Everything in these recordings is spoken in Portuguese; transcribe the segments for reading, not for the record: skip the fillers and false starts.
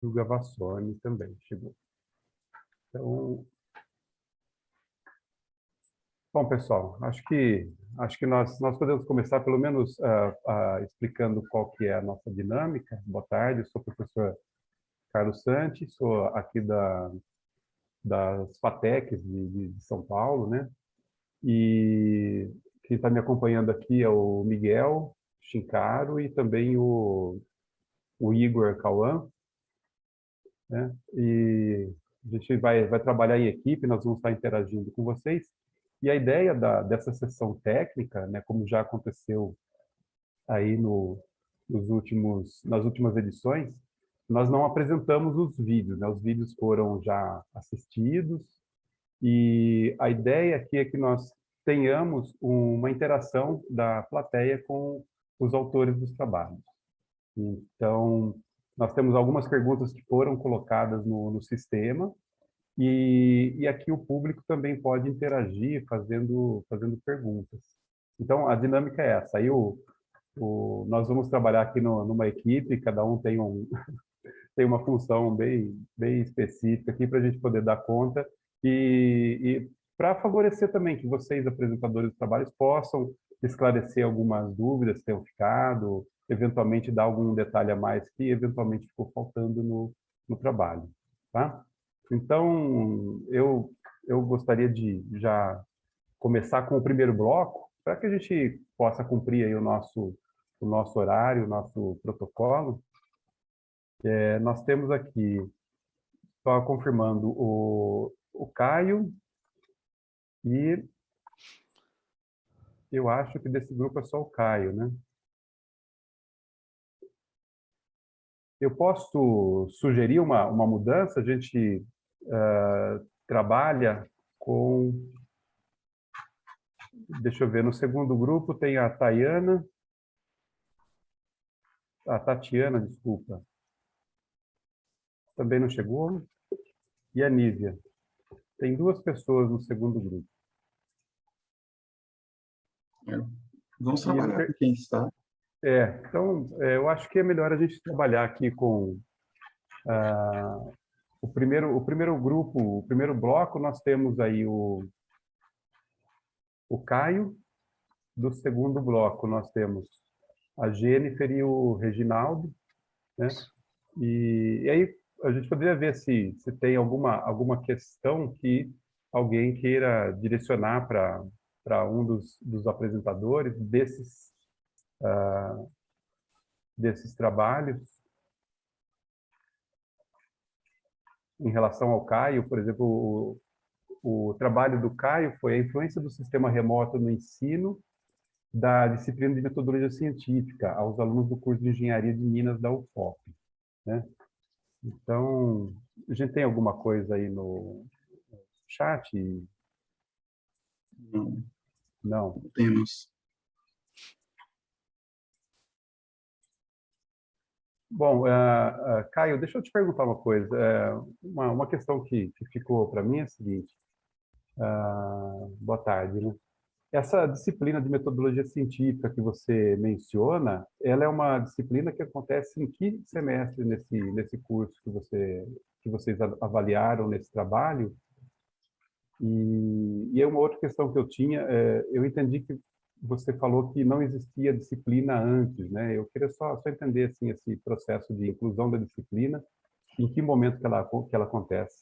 E o Gavassone também chegou. Então, bom, pessoal, acho que nós podemos começar pelo menos explicando qual que é a nossa dinâmica. Boa tarde, eu sou o professor Carlos Santi, sou aqui das FATECs de São Paulo, né? E quem está me acompanhando aqui é o Miguel Chincaro e também o Igor Cauã, né? E a gente vai trabalhar em equipe, nós vamos estar interagindo com vocês. E a ideia dessa sessão técnica, né, como já aconteceu aí nas últimas edições, nós não apresentamos os vídeos, né? Os vídeos foram já assistidos e a ideia aqui é que nós tenhamos uma interação da plateia com os autores dos trabalhos. Então, nós temos algumas perguntas que foram colocadas no sistema e aqui o público também pode interagir fazendo perguntas. Então, a dinâmica é essa. Aí nós vamos trabalhar aqui numa equipe, cada um tem uma função bem específica aqui para a gente poder dar conta e para favorecer também que vocês, apresentadores de trabalhos, possam esclarecer algumas dúvidas que tenham ficado, eventualmente dar algum detalhe a mais que eventualmente ficou faltando no trabalho, tá? Então, eu gostaria de já começar com o primeiro bloco, para que a gente possa cumprir aí o nosso horário, o nosso protocolo. Nós temos aqui, só confirmando, o Caio, e eu acho que desse grupo é só o Caio, né? Eu posso sugerir uma mudança? A gente trabalha com... Deixa eu ver, no segundo grupo tem a Tayana, a Tatiana, desculpa, também não chegou, e a Nívia. Tem duas pessoas no segundo grupo. Vamos trabalhar com quem está. Então, eu acho que é melhor a gente trabalhar aqui com o primeiro grupo, o primeiro bloco. Nós temos aí o Caio. Do segundo bloco, nós temos a Jennifer e o Reginaldo, né? E aí a gente poderia ver se tem alguma questão que alguém queira direcionar para um dos apresentadores desses trabalhos. Em relação ao Caio, por exemplo, o trabalho do Caio foi a influência do sistema remoto no ensino da disciplina de metodologia científica aos alunos do curso de engenharia de Minas da UFOP, né? Então, a gente tem alguma coisa aí no chat? Não. Não. Temos. Bom, Caio, deixa eu te perguntar uma coisa. Uma questão que ficou para mim é a seguinte. Boa tarde, né? Essa disciplina de metodologia científica que você menciona, ela é uma disciplina que acontece em que semestre nesse curso que vocês avaliaram nesse trabalho? E é uma outra questão que eu tinha, eu entendi que você falou que não existia disciplina antes, né? Eu queria só entender assim, esse processo de inclusão da disciplina, em que momento que ela acontece.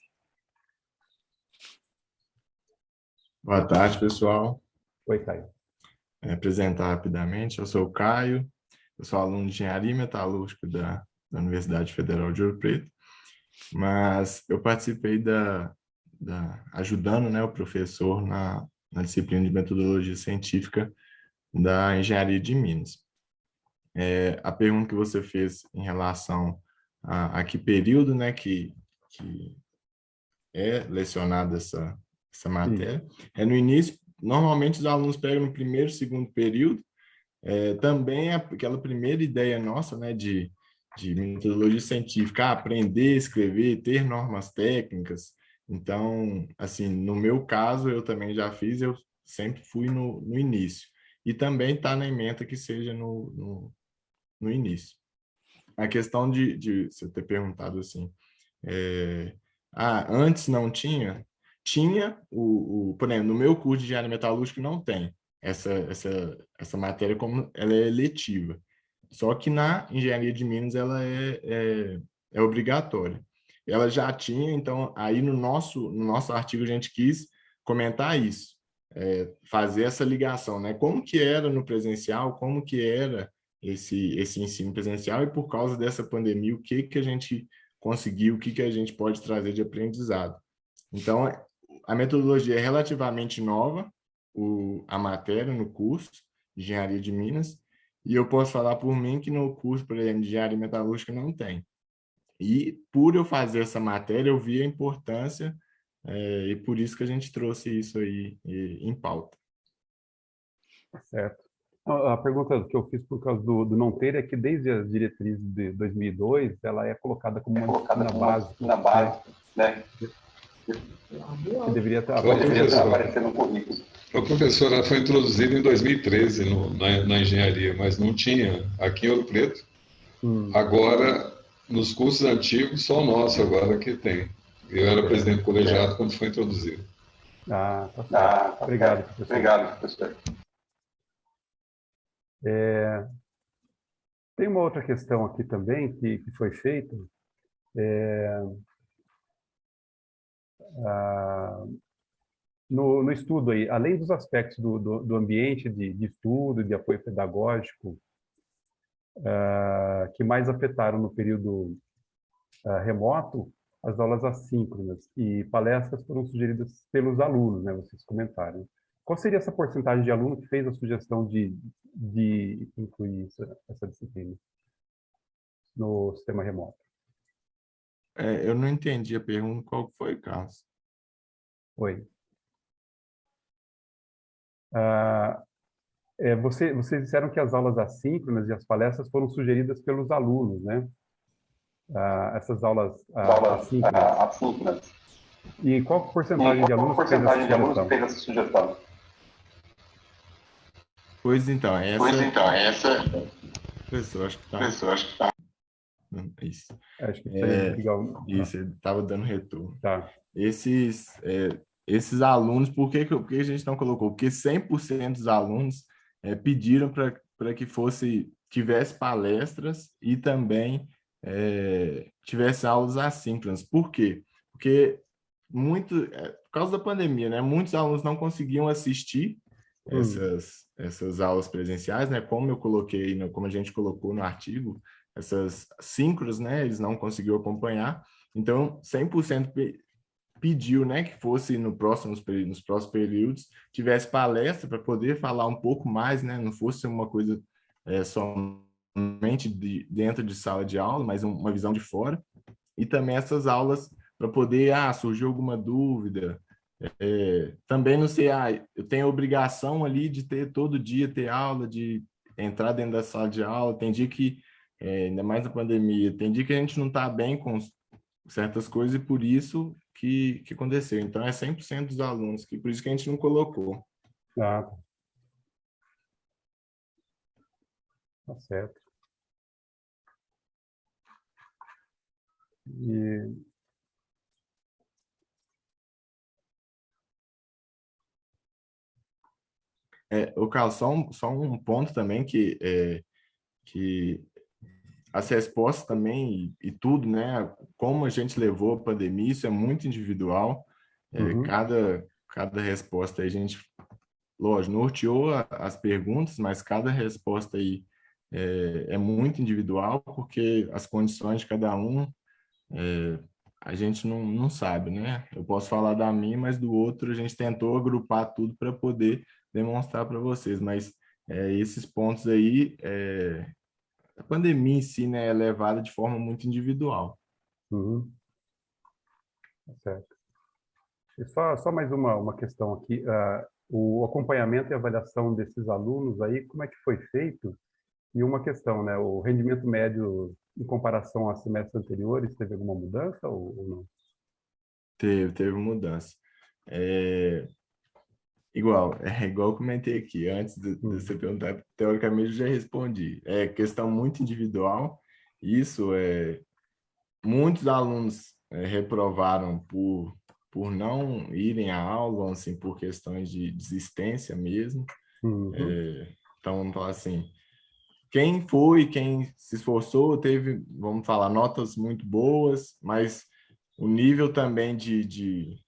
Boa tarde, pessoal. Oi, Caio. Me apresentar rapidamente, eu sou o Caio, eu sou aluno de Engenharia Metalúrgica da Universidade Federal de Ouro Preto, mas eu participei ajudando, né, o professor na disciplina de Metodologia Científica da Engenharia de Minas. A pergunta que você fez em relação a que período, né, que é lecionada essa matéria, no início. Normalmente os alunos pegam no primeiro, segundo período. Também aquela primeira ideia nossa, né, de metodologia científica, aprender a escrever, ter normas técnicas. Então, assim, no meu caso, eu também já fiz, eu sempre fui no início. E também está na ementa que seja no início. a questão de você ter perguntado assim, antes não tinha? Tinha, por exemplo, no meu curso de engenharia metalúrgica não tem essa matéria como ela é letiva. Só que na engenharia de Minas ela é obrigatória. Ela já tinha, então, aí no nosso artigo a gente quis comentar isso, fazer essa ligação, né? Como que era no presencial, como que era esse ensino presencial e por causa dessa pandemia, o que que a gente conseguiu, o que que a gente pode trazer de aprendizado. Então, a metodologia é relativamente nova, a matéria no curso de Engenharia de Minas, e eu posso falar por mim que no curso, por exemplo, de Engenharia Metalúrgica não tem. E por eu fazer essa matéria, eu vi a importância, e por isso que a gente trouxe isso aí em pauta. Certo. A pergunta que eu fiz por causa do não ter é que desde as diretrizes de 2002, ela é colocada como uma disciplina básica, né? Que deveria estar aparecendo no currículo. A professora foi introduzida em 2013 na engenharia, mas não tinha aqui em Ouro Preto. Agora, nos cursos antigos, só o nosso agora que tem. Eu era presidente do colegiado quando foi introduzido. Tá certo. Obrigado, professor. Obrigado, professor. Tem uma outra questão aqui também que foi feita. No estudo aí, além dos aspectos do ambiente de estudo, de apoio pedagógico, que mais afetaram no período remoto, as aulas assíncronas e palestras foram sugeridas pelos alunos, né? Vocês comentaram. Qual seria essa porcentagem de aluno que fez a sugestão de incluir essa disciplina no sistema remoto? Eu não entendi a pergunta, qual foi, Carlos? Oi. Vocês disseram que as aulas assíncronas e as palestras foram sugeridas pelos alunos, né? Essas aulas assíncronas. E qual porcentagem de alunos fez essa sugestão? Pois então, essa... Professor, acho que tá. Isso. Acho que precisa ligar Isso, ele estava dando retorno. Tá. Esses alunos, por que a gente não colocou? Porque 100% dos alunos pediram para que tivesse palestras e também tivesse aulas assíncronas. Por quê? Porque por causa da pandemia, né? Muitos alunos não conseguiam assistir essas aulas presenciais, né? Como eu coloquei, como a gente colocou no artigo, essas síncronas, né? Eles não conseguiam acompanhar. Então, 100% pediu, né, que fosse nos próximos períodos tivesse palestra para poder falar um pouco mais, né? Não fosse uma coisa somente dentro de sala de aula, mas uma visão de fora. E também essas aulas para poder, surgiu alguma dúvida. Também não sei, eu tenho a obrigação ali de todo dia ter aula, de entrar dentro da sala de aula. Tem dia que, ainda mais na pandemia, tem dia que a gente não está bem com certas coisas e por isso que aconteceu. Então, é 100% dos alunos, por isso que a gente não colocou. Tá certo. O Carlos, só um ponto também que as respostas também e tudo, né? Como a gente levou a pandemia, isso é muito individual. Cada resposta a gente, lógico, norteou as perguntas, mas cada resposta aí é muito individual, porque as condições de cada um a gente não sabe, né? Eu posso falar da minha, mas do outro a gente tentou agrupar tudo para poder demonstrar para vocês, mas esses pontos aí, a pandemia em si, né, é levada de forma muito individual. Certo. E só mais uma questão aqui. O acompanhamento e avaliação desses alunos aí, como é que foi feito? E uma questão, né? O rendimento médio em comparação a semestres anteriores, teve alguma mudança ou não? Teve mudança. Igual eu comentei aqui, antes de você perguntar, teoricamente eu já respondi. É questão muito individual isso, muitos alunos reprovaram por não irem à aula, assim, por questões de desistência mesmo. Então, vamos falar assim, quem se esforçou, teve, vamos falar, notas muito boas, mas o nível também de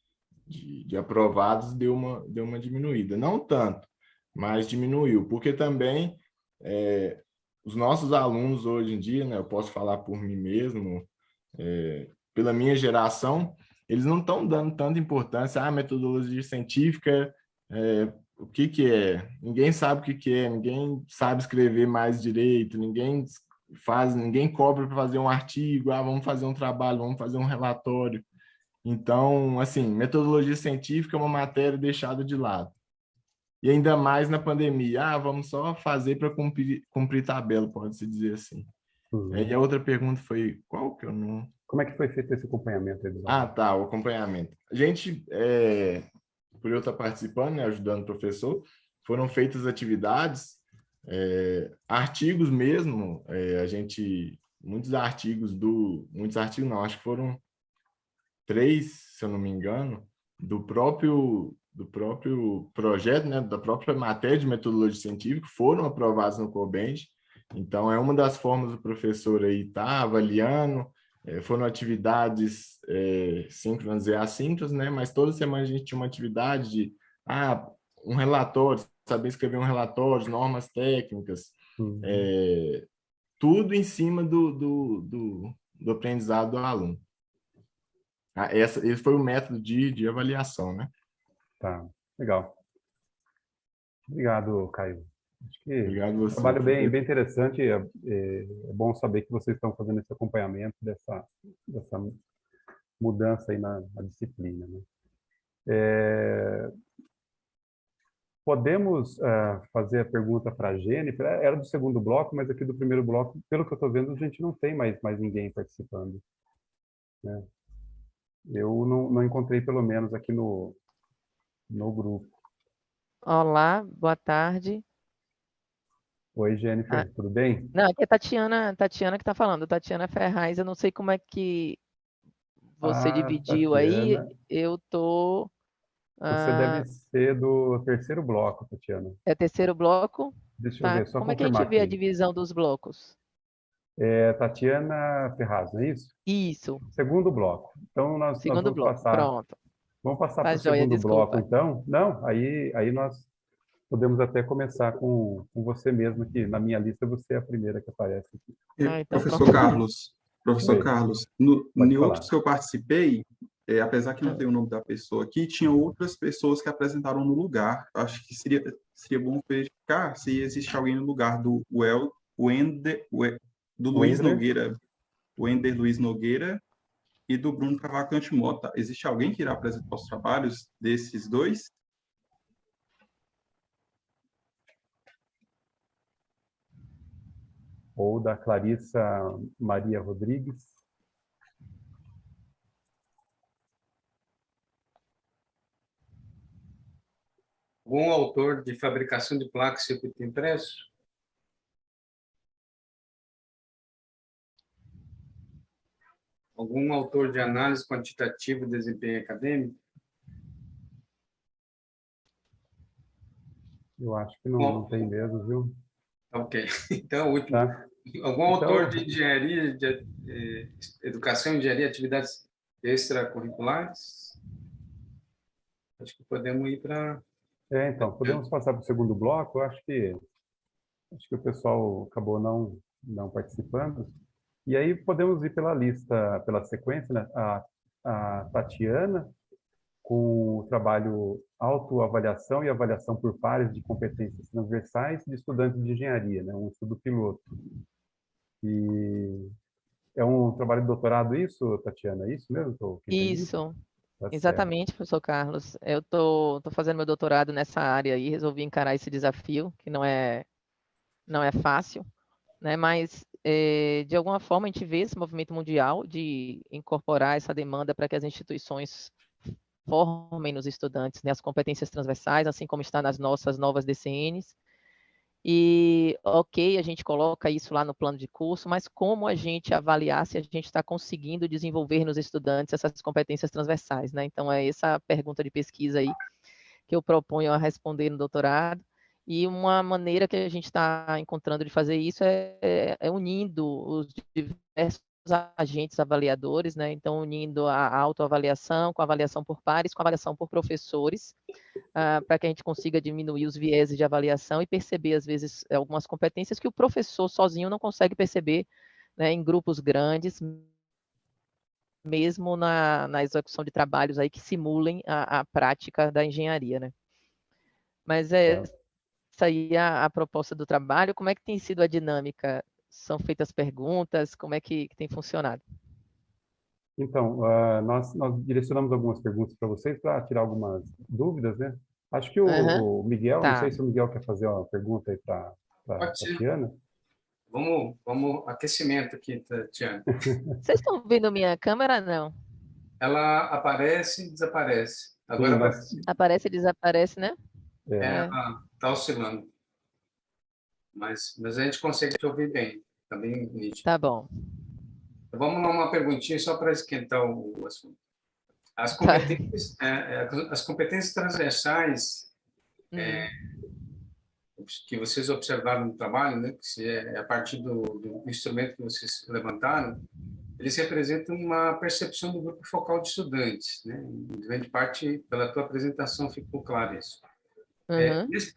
aprovados deu uma diminuída. Não tanto, mas diminuiu, porque também os nossos alunos hoje em dia, né, eu posso falar por mim mesmo, pela minha geração, eles não estão dando tanta importância à metodologia científica, o que é? Ninguém sabe o que é, ninguém sabe escrever mais direito, ninguém cobra para fazer um artigo, vamos fazer um trabalho, vamos fazer um relatório. Então, assim, metodologia científica é uma matéria deixada de lado. E ainda mais na pandemia, vamos só fazer para cumprir tabela, pode-se dizer assim. E a outra pergunta foi, qual que eu não... Como é que foi feito esse acompanhamento? Tá, o acompanhamento. A gente, por eu estar participando, né, ajudando o professor, foram feitas atividades, artigos mesmo, muitos artigos não, acho que foram 3, se eu não me engano, do próprio projeto, né, da própria matéria de metodologia científica, foram aprovados no COBEND. Então, é uma das formas do professor aí estar avaliando. Foram atividades síncronas e assíncronas, né, mas toda semana a gente tinha uma atividade de um relatório, saber escrever um relatório, normas técnicas, tudo em cima do aprendizado do aluno. Esse foi o método de avaliação, né? Tá, legal. Obrigado, Caio. Acho que Obrigado um você. trabalho bem interessante. É bom saber que vocês estão fazendo esse acompanhamento dessa mudança aí na disciplina, né? Podemos fazer a pergunta para a Jennifer? Era do segundo bloco, mas aqui do primeiro bloco, pelo que eu estou vendo, a gente não tem mais ninguém participando, né? Eu não encontrei, pelo menos, aqui no grupo. Olá, boa tarde. Oi, Jennifer, tudo bem? Não, aqui é Tatiana que está falando. Tatiana Ferraz, eu não sei como é que você dividiu aí. Tatiana, Eu tô... você deve ser do terceiro bloco, Tatiana. É terceiro bloco? Deixa eu Tá. ver, só Como é que a gente confirmar vê a aqui. divisão dos blocos? Tatiana Ferraz, não é isso? Isso, Segundo bloco. Então, nós segundo vamos bloco. passar Pronto. para Tá o joia, segundo bloco, desculpa. então. Não, aí nós podemos até começar com você mesmo, que na minha lista você é a primeira que aparece aqui. Então Professor pronto. Carlos, Oi, pode em falar. outros que eu participei, apesar que não tem o nome da pessoa aqui, tinha outras pessoas que apresentaram no lugar. Acho que seria bom verificar se existe alguém no lugar do Luiz Wendler? Nogueira, Wender Luiz Nogueira e do Bruno Cavalcante Mota. Existe alguém que irá apresentar os trabalhos desses dois? Ou da Clarissa Maria Rodrigues? Algum autor de fabricação de placas de circuito impresso? Algum autor de análise quantitativa de desempenho acadêmico? Eu acho que não tem mesmo, viu? Ok. Então, o último. Tá. Algum autor de engenharia, de educação, engenharia, atividades extracurriculares? Acho que podemos ir para... Então, podemos passar para o segundo bloco. Eu acho que o pessoal acabou não participando. E aí podemos ir pela lista, pela sequência, né? A Tatiana, com o trabalho autoavaliação e avaliação por pares de competências transversais de estudantes de engenharia, né? Um estudo piloto. E é um trabalho de doutorado isso, Tatiana? É isso mesmo? Isso, Tá exatamente, professor Carlos. Eu tô fazendo meu doutorado nessa área aí, resolvi encarar esse desafio, que não é fácil, né? Mas, de alguma forma, a gente vê esse movimento mundial de incorporar essa demanda para que as instituições formem nos estudantes, né, as competências transversais, assim como está nas nossas novas DCNs. E, ok, a gente coloca isso lá no plano de curso, mas como a gente avaliar se a gente está conseguindo desenvolver nos estudantes essas competências transversais, né? Então, é essa a pergunta de pesquisa aí que eu proponho a responder no doutorado. E uma maneira que a gente está encontrando de fazer isso é unindo os diversos agentes avaliadores, né? Então, unindo a autoavaliação com a avaliação por pares, com a avaliação por professores, para que a gente consiga diminuir os vieses de avaliação e perceber, às vezes, algumas competências que o professor sozinho não consegue perceber, né, em grupos grandes, mesmo na execução de trabalhos aí que simulem a prática da engenharia, né? Mas essa aí é a proposta do trabalho. Como é que tem sido a dinâmica? São feitas perguntas? Como é que tem funcionado? Então, nós direcionamos algumas perguntas para vocês para tirar algumas dúvidas, né? Acho que o Miguel, não Tá. sei se o Miguel quer fazer uma pergunta aí para a Pode ser. Tatiana. Vamos aquecimento aqui, Tatiana. Vocês estão vendo minha câmera? Não. Ela aparece e desaparece. Agora Sim, aparece. Aparece e desaparece, né? Ela está oscilando. Mas a gente consegue te ouvir bem. Está bem nítido. Tá bom. Vamos numa perguntinha só para esquentar o assunto. As competências transversais que vocês observaram no trabalho, né, que é a partir do instrumento que vocês levantaram, eles representam uma percepção do grupo focal de estudantes, né? Em grande parte, pela tua apresentação, ficou claro isso.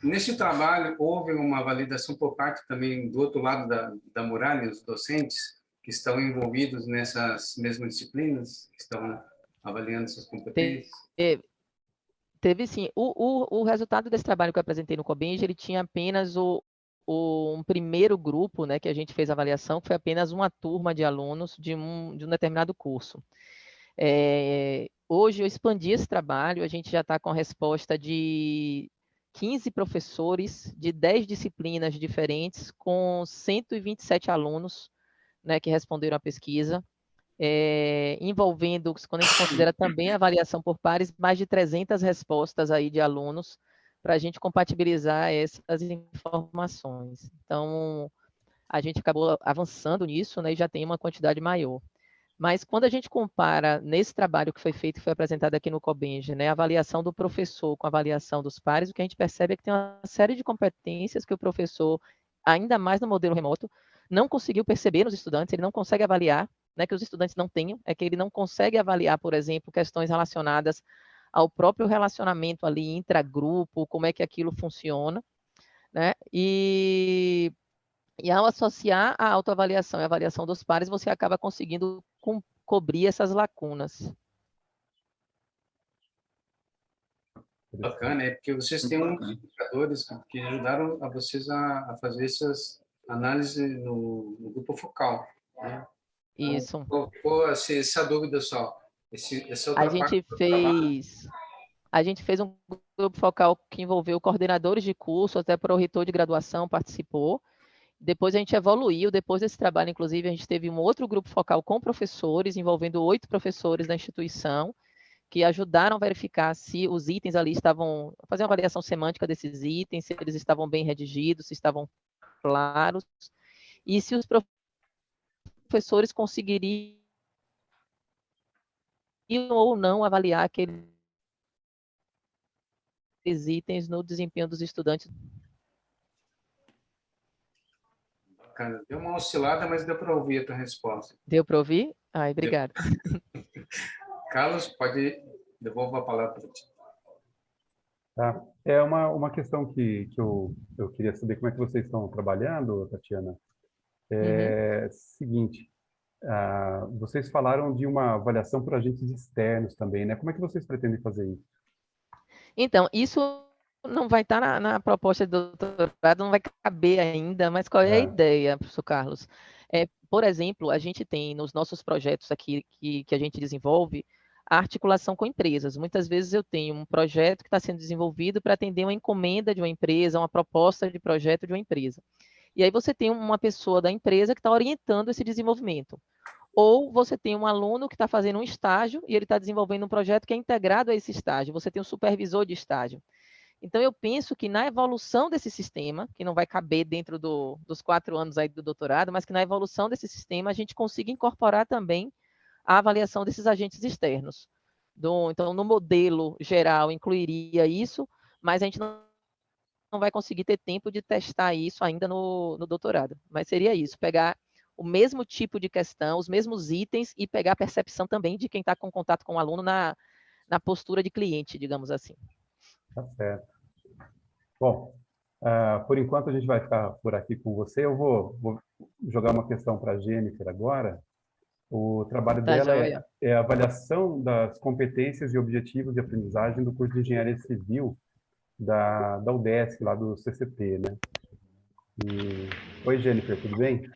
Nesse trabalho, houve uma validação por parte também do outro lado da muralha, os docentes que estão envolvidos nessas mesmas disciplinas, que estão avaliando essas competências? Teve sim. O resultado desse trabalho que eu apresentei no COBENJ, ele tinha apenas um primeiro grupo, né, que a gente fez a avaliação, que foi apenas uma turma de alunos de um determinado curso. Hoje eu expandi esse trabalho, a gente já está com a resposta de 15 professores de 10 disciplinas diferentes, com 127 alunos, né, que responderam à pesquisa, envolvendo, quando a gente considera também a avaliação por pares, mais de 300 respostas aí de alunos, para a gente compatibilizar essas informações. Então, a gente acabou avançando nisso, né, e já tem uma quantidade maior. Mas quando a gente compara nesse trabalho que foi feito, que foi apresentado aqui no COBENJ, né, a avaliação do professor com a avaliação dos pares, o que a gente percebe é que tem uma série de competências que o professor, ainda mais no modelo remoto, não conseguiu perceber nos estudantes, ele não consegue avaliar, né, que os estudantes não tenham, é que ele não consegue avaliar, por exemplo, questões relacionadas ao próprio relacionamento ali intragrupo, como é que aquilo funciona, né, e ao associar a autoavaliação e a avaliação dos pares, você acaba conseguindo cobrir essas lacunas. Bacana, porque vocês têm indicadores que ajudaram a vocês a fazer essas análises no grupo focal, né? Isso. Qual essa dúvida só? A gente fez um grupo focal que envolveu coordenadores de curso, até para o reitor de graduação participou. Depois a gente evoluiu, depois desse trabalho, inclusive, a gente teve um outro grupo focal com professores, envolvendo 8 professores da instituição, que ajudaram a verificar se os itens ali estavam, fazer uma avaliação semântica desses itens, se eles estavam bem redigidos, se estavam claros, e se os professores conseguiriam ou não avaliar aqueles itens no desempenho dos estudantes. Bacana. Deu uma oscilada, mas deu para ouvir a tua resposta. Deu para ouvir? Ai, obrigada. Carlos, devolvo a palavra para ti. Tá. É uma questão que eu queria saber como é que vocês estão trabalhando, Tatiana. Seguinte, vocês falaram de uma avaliação por agentes externos também, né? Como é que vocês pretendem fazer isso? Então, isso não vai estar na proposta do doutorado, não vai caber ainda, mas qual é a ideia, professor Carlos? Por exemplo, a gente tem nos nossos projetos aqui que a gente desenvolve a articulação com empresas. Muitas vezes eu tenho um projeto que está sendo desenvolvido para atender uma encomenda de uma empresa, uma proposta de projeto de uma empresa. E aí você tem uma pessoa da empresa que está orientando esse desenvolvimento. Ou você tem um aluno que está fazendo um estágio e ele está desenvolvendo um projeto que é integrado a esse estágio. Você tem um supervisor de estágio. Então, eu penso que na evolução desse sistema, que não vai caber dentro dos 4 anos aí do doutorado, mas que na evolução desse sistema a gente consiga incorporar também a avaliação desses agentes externos. Então, no modelo geral, incluiria isso, mas a gente não vai conseguir ter tempo de testar isso ainda no doutorado. Mas seria isso, pegar o mesmo tipo de questão, os mesmos itens e pegar a percepção também de quem está com contato com o aluno na postura de cliente, digamos assim. Tá certo. Bom, por enquanto a gente vai ficar por aqui com você. Eu vou jogar uma questão para a Jennifer agora. O trabalho Tá dela joia. é a avaliação das competências e objetivos de aprendizagem do curso de Engenharia Civil da UDESC, lá do CCT, né? Oi, Jennifer, tudo bem?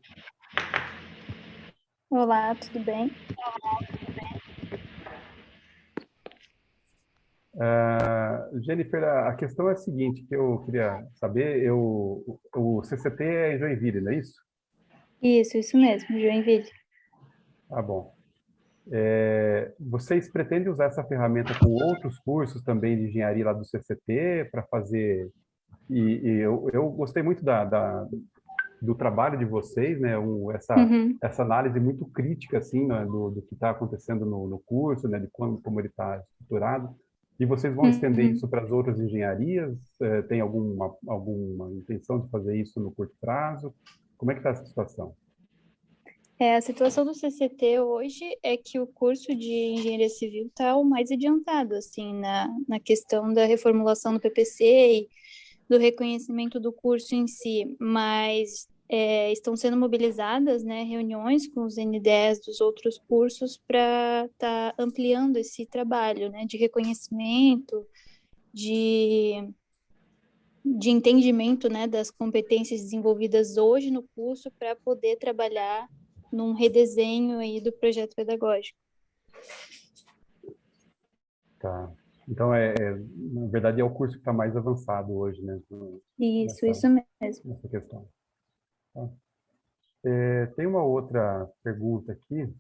Olá, tudo bem? Jennifer, a questão é a seguinte, que eu queria saber, o CCT é em Joinville, não é isso? Isso mesmo, Joinville. Tá bom. Vocês pretendem usar essa ferramenta com outros cursos também de engenharia lá do CCT para fazer... E eu gostei muito do trabalho de vocês, né? Uhum. Essa análise muito crítica, assim, né? do que está acontecendo no curso, né? De como ele está estruturado. E vocês vão estender Uhum. isso para as outras engenharias? Tem alguma intenção de fazer isso no curto prazo? Como é que está essa situação? A situação do CCT hoje é que o curso de engenharia civil está o mais adiantado, assim, na questão da reformulação do PPC e do reconhecimento do curso em si, mas estão sendo mobilizadas, né, reuniões com os NDEs dos outros cursos para estar ampliando esse trabalho, né, de reconhecimento, de entendimento, né, das competências desenvolvidas hoje no curso para poder trabalhar num redesenho aí do projeto pedagógico. Tá. Então, na verdade, é o curso que está mais avançado hoje, né? Isso mesmo. Nessa questão. Tá. Tem uma outra pergunta aqui.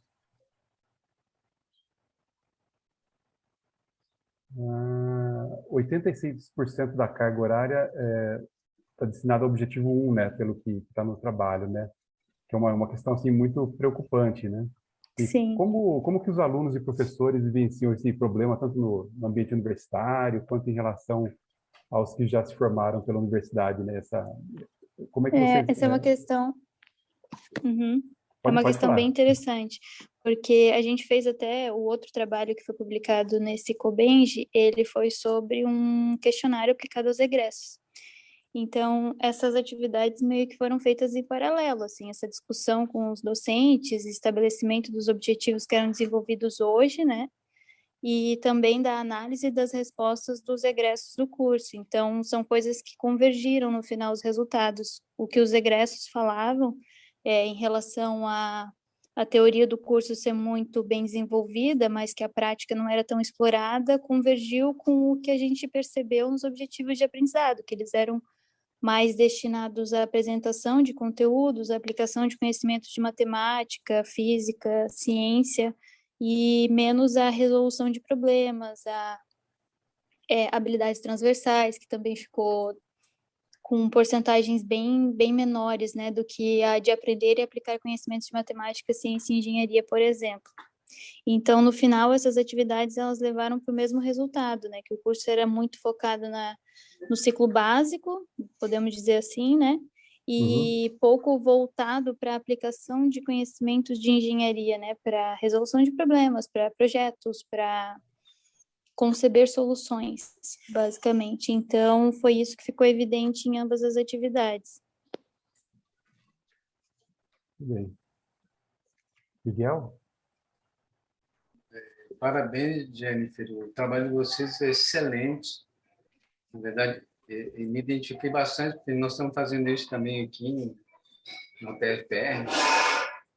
86% da carga horária está destinada ao objetivo 1, né? Pelo que está no trabalho, né? Que é uma questão assim muito preocupante, né? E Sim. como que os alunos e professores vivenciam esse problema tanto no ambiente universitário quanto em relação aos que já se formaram pela universidade, né? Como é que vocês... Essa é uma questão... Uhum. É uma Pode questão bem falar. interessante, porque a gente fez até o outro trabalho que foi publicado nesse Cobenge, ele foi sobre um questionário aplicado aos egressos. Então, essas atividades meio que foram feitas em paralelo, assim, essa discussão com os docentes, estabelecimento dos objetivos que eram desenvolvidos hoje, né? E também da análise das respostas dos egressos do curso. Então, são coisas que convergiram no final os resultados. O que os egressos falavam em relação à teoria do curso ser muito bem desenvolvida, mas que a prática não era tão explorada, convergiu com o que a gente percebeu nos objetivos de aprendizado, que eles eram mais destinados à apresentação de conteúdos, à aplicação de conhecimentos de matemática, física, ciência, e menos à resolução de problemas, a habilidades transversais, que também ficou com porcentagens bem menores, né, do que a de aprender e aplicar conhecimentos de matemática, ciência e engenharia, por exemplo. Então, no final, essas atividades elas levaram para o mesmo resultado, né, que o curso era muito focado no ciclo básico, podemos dizer assim, né, e pouco voltado para a aplicação de conhecimentos de engenharia, né, para resolução de problemas, para projetos, para conceber soluções, basicamente. Então, foi isso que ficou evidente em ambas as atividades. Bem. Miguel? Parabéns, Jennifer. O trabalho de vocês é excelente. Na verdade, eu me identifiquei bastante, porque nós estamos fazendo isso também aqui no PFPR.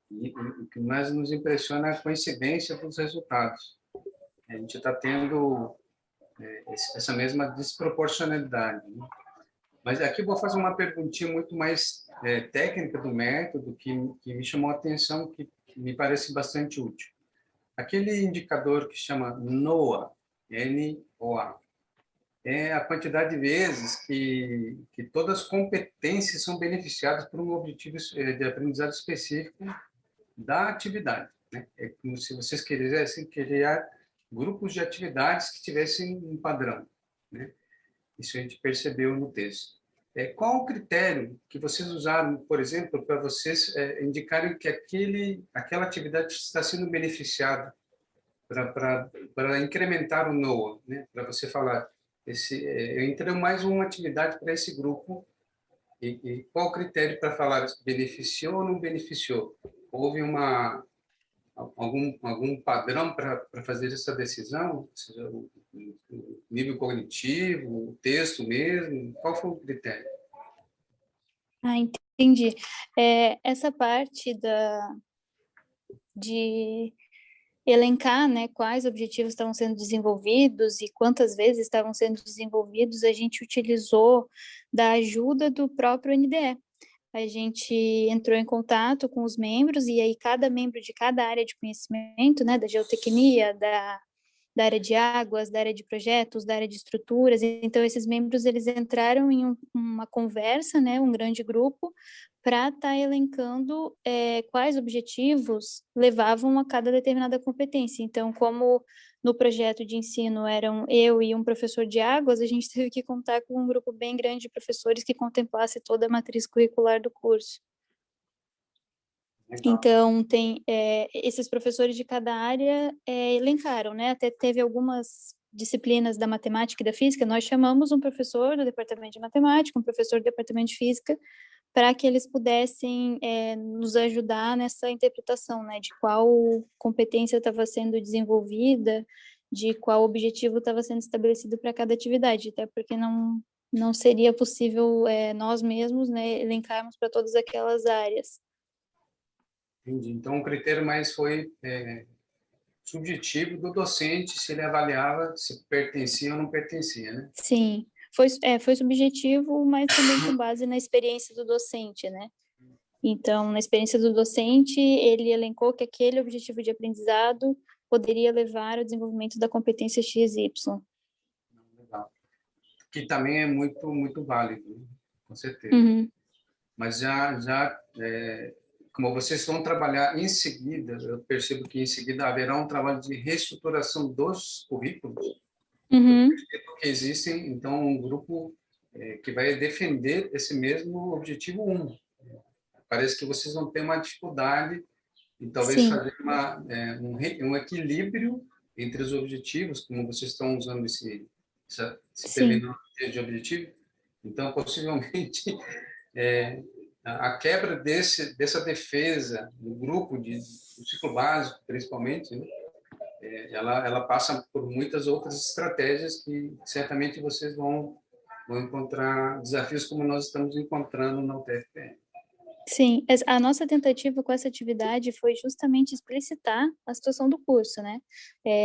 E o que mais nos impressiona é a coincidência dos resultados. A gente está tendo essa mesma desproporcionalidade, né? Mas aqui eu vou fazer uma perguntinha muito mais técnica do método, que me chamou a atenção, que me parece bastante útil. Aquele indicador que chama NOA, N-O-A, é a quantidade de vezes que todas as competências são beneficiadas por um objetivo de aprendizado específico da atividade, né? É como se vocês quisessem criar grupos de atividades que tivessem um padrão, né? Isso a gente percebeu no texto. Qual o critério que vocês usaram, por exemplo, para vocês indicarem que aquela atividade está sendo beneficiada para incrementar o NOA, né? Para você falar, eu entrei mais uma atividade para esse grupo e qual o critério para falar se beneficiou ou não beneficiou? Houve algum padrão para fazer essa decisão? Ou seja, o nível cognitivo, o texto mesmo? Qual foi o critério? Ah, entendi. Essa parte de elencar, né, quais objetivos estavam sendo desenvolvidos e quantas vezes estavam sendo desenvolvidos, a gente utilizou da ajuda do próprio NDE. A gente entrou em contato com os membros e aí cada membro de cada área de conhecimento, né, da geotecnia, da área de águas, da área de projetos, da área de estruturas. Então, esses membros, eles entraram em uma conversa, né, um grande grupo, para estar elencando quais objetivos levavam a cada determinada competência. Então, como no projeto de ensino eram eu e um professor de águas, a gente teve que contar com um grupo bem grande de professores que contemplasse toda a matriz curricular do curso. Então, esses professores de cada área elencaram, né? Até teve algumas disciplinas da matemática e da física, nós chamamos um professor do departamento de matemática, um professor do departamento de física, para que eles pudessem nos ajudar nessa interpretação, né? De qual competência estava sendo desenvolvida, de qual objetivo estava sendo estabelecido para cada atividade, até porque não seria possível nós mesmos, né, elencarmos para todas aquelas áreas. Entendi. Então, o critério mais foi subjetivo do docente, se ele avaliava se pertencia ou não pertencia, né? Sim, foi subjetivo, mas também com base na experiência do docente, né? Então, na experiência do docente, ele elencou que aquele objetivo de aprendizado poderia levar ao desenvolvimento da competência XY. Legal. Que também é muito, muito válido, né? Com certeza. Uhum. Mas como vocês vão trabalhar em seguida, eu percebo que em seguida haverá um trabalho de reestruturação dos currículos. Uhum. Eu percebo que existem, então, um grupo que vai defender esse mesmo objetivo 1. Parece que vocês vão ter uma dificuldade em talvez Sim. fazer um equilíbrio entre os objetivos, como vocês estão usando esse terminologia de objetivo. Então, possivelmente, a quebra dessa defesa do grupo, do ciclo básico, principalmente, né? Ela passa por muitas outras estratégias que certamente vocês vão encontrar desafios como nós estamos encontrando na UTFPR. Sim, a nossa tentativa com essa atividade foi justamente explicitar a situação do curso, né?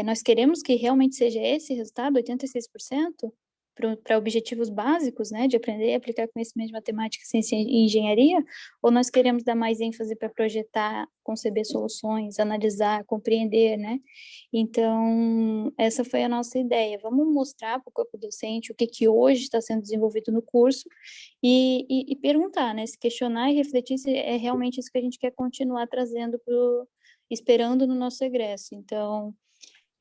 Nós queremos que realmente seja esse resultado, 86%, para objetivos básicos, né, de aprender e aplicar conhecimento de matemática, ciência e engenharia, ou nós queremos dar mais ênfase para projetar, conceber soluções, analisar, compreender, né? Então, essa foi a nossa ideia. Vamos mostrar para o corpo docente o que hoje está sendo desenvolvido no curso e perguntar, né, se questionar e refletir se é realmente isso que a gente quer continuar trazendo esperando no nosso egresso. Então,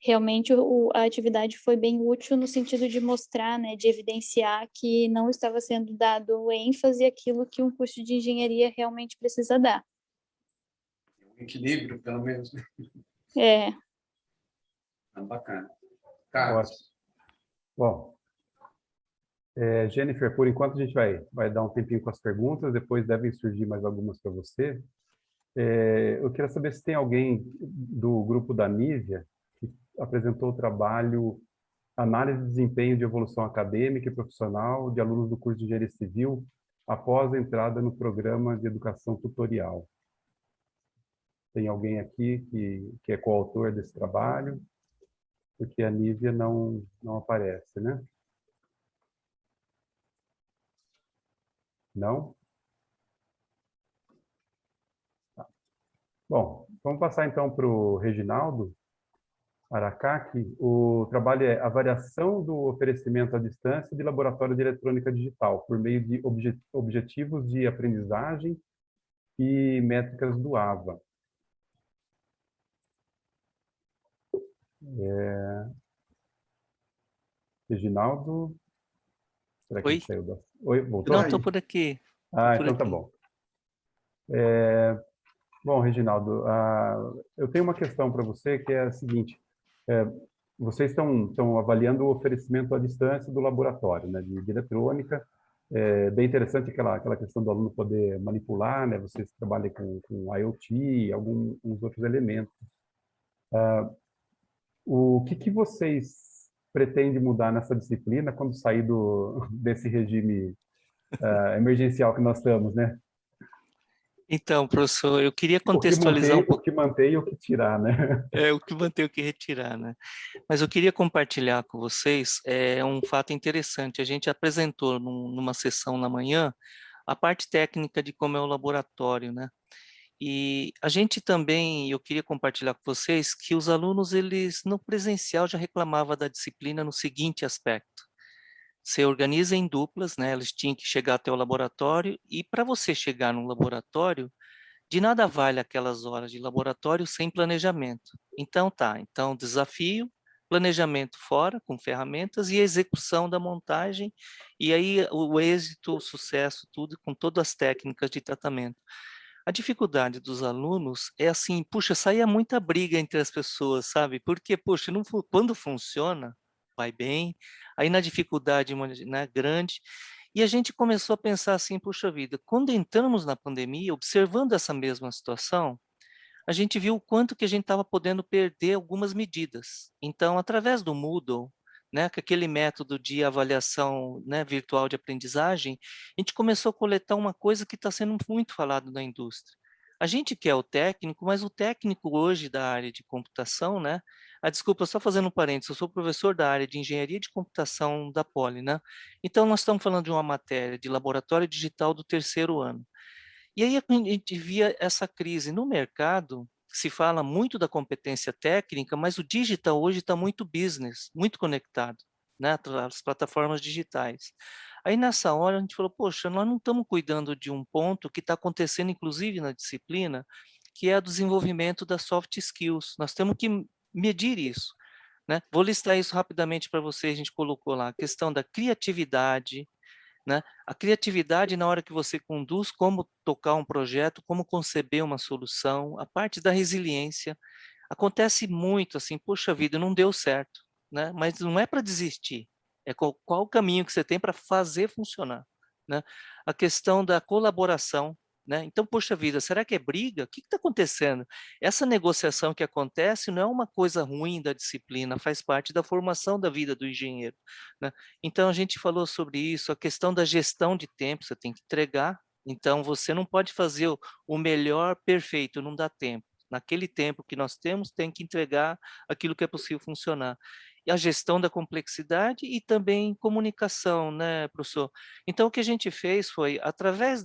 realmente a atividade foi bem útil no sentido de mostrar, né, de evidenciar que não estava sendo dado ênfase àquilo que um curso de engenharia realmente precisa dar. Um equilíbrio, pelo menos. Bacana. Carlos. Bom, Jennifer, por enquanto a gente vai dar um tempinho com as perguntas, depois devem surgir mais algumas para você. Eu queria saber se tem alguém do grupo da Nívia que apresentou o trabalho Análise de Desempenho de Evolução Acadêmica e Profissional de Alunos do curso de Engenharia Civil após a entrada no programa de Educação Tutorial. Tem alguém aqui que é coautor desse trabalho? Porque a Nívia não aparece, né? Não? Tá. Bom, vamos passar então para o Reginaldo. Aracaki, o trabalho é avaliação do oferecimento à distância de laboratório de eletrônica digital por meio de objetivos de aprendizagem e métricas do AVA. Reginaldo, será que Oi? ele saiu da... Oi, voltou? Não, estou por aqui. Ah, por então tá aqui. bom. Bom, Reginaldo, eu tenho uma questão para você que é a seguinte. Vocês estão avaliando o oferecimento à distância do laboratório, né, de eletrônica. É bem interessante aquela questão do aluno poder manipular, né? Vocês trabalham com IoT e alguns outros elementos. O que vocês pretendem mudar nessa disciplina quando sair desse regime emergencial que nós estamos, né? Então, professor, eu queria O que contextualizar um manter, o pouco. que manter e o que tirar, né? O que manter, o que retirar, né? Mas eu queria compartilhar com vocês um fato interessante. A gente apresentou numa sessão na manhã a parte técnica de como é o laboratório, né? E a gente também, eu queria compartilhar com vocês que os alunos, eles no presencial já reclamavam da disciplina no seguinte aspecto. Você organiza em duplas, né? Eles tinham que chegar até o laboratório e para você chegar no laboratório, de nada vale aquelas horas de laboratório sem planejamento. Então desafio, planejamento fora, com ferramentas, e execução da montagem, e aí o êxito, o sucesso, tudo, com todas as técnicas de tratamento. A dificuldade dos alunos é assim, puxa, saía muita briga entre as pessoas, sabe? Porque, puxa, quando funciona, vai bem, aí na dificuldade, né, grande, e a gente começou a pensar assim, puxa vida, quando entramos na pandemia, observando essa mesma situação, a gente viu o quanto que a gente estava podendo perder algumas medidas. Então, através do Moodle, né, com aquele método de avaliação, né, virtual de aprendizagem, a gente começou a coletar uma coisa que está sendo muito falado na indústria. A gente quer o técnico, mas o técnico hoje da área de computação, né? Desculpa, só fazendo um parênteses, eu sou professor da área de engenharia de computação da Poli, né? Então, nós estamos falando de uma matéria de laboratório digital do terceiro ano. E aí a gente via essa crise no mercado, se fala muito da competência técnica, mas o digital hoje está muito business, muito conectado, né, as plataformas digitais. Aí nessa hora a gente falou, poxa, nós não estamos cuidando de um ponto que está acontecendo inclusive na disciplina, que é o desenvolvimento das soft skills. Nós temos que medir isso, né? Vou listar isso rapidamente para vocês, a gente colocou lá a questão da criatividade, né? A criatividade na hora que você conduz, como tocar um projeto, como conceber uma solução, a parte da resiliência. Acontece muito assim, puxa vida, não deu certo, né? Mas não é para desistir, é qual o caminho que você tem para fazer funcionar, né? A questão da colaboração, né? Então, poxa vida, será que é briga? O que está acontecendo? Essa negociação que acontece não é uma coisa ruim da disciplina, faz parte da formação da vida do engenheiro, né? Então, a gente falou sobre isso, a questão da gestão de tempo, você tem que entregar, então você não pode fazer o melhor perfeito, não dá tempo. Naquele tempo que nós temos, tem que entregar aquilo que é possível funcionar. E a gestão da complexidade e também comunicação, né, professor? Então, o que a gente fez foi, através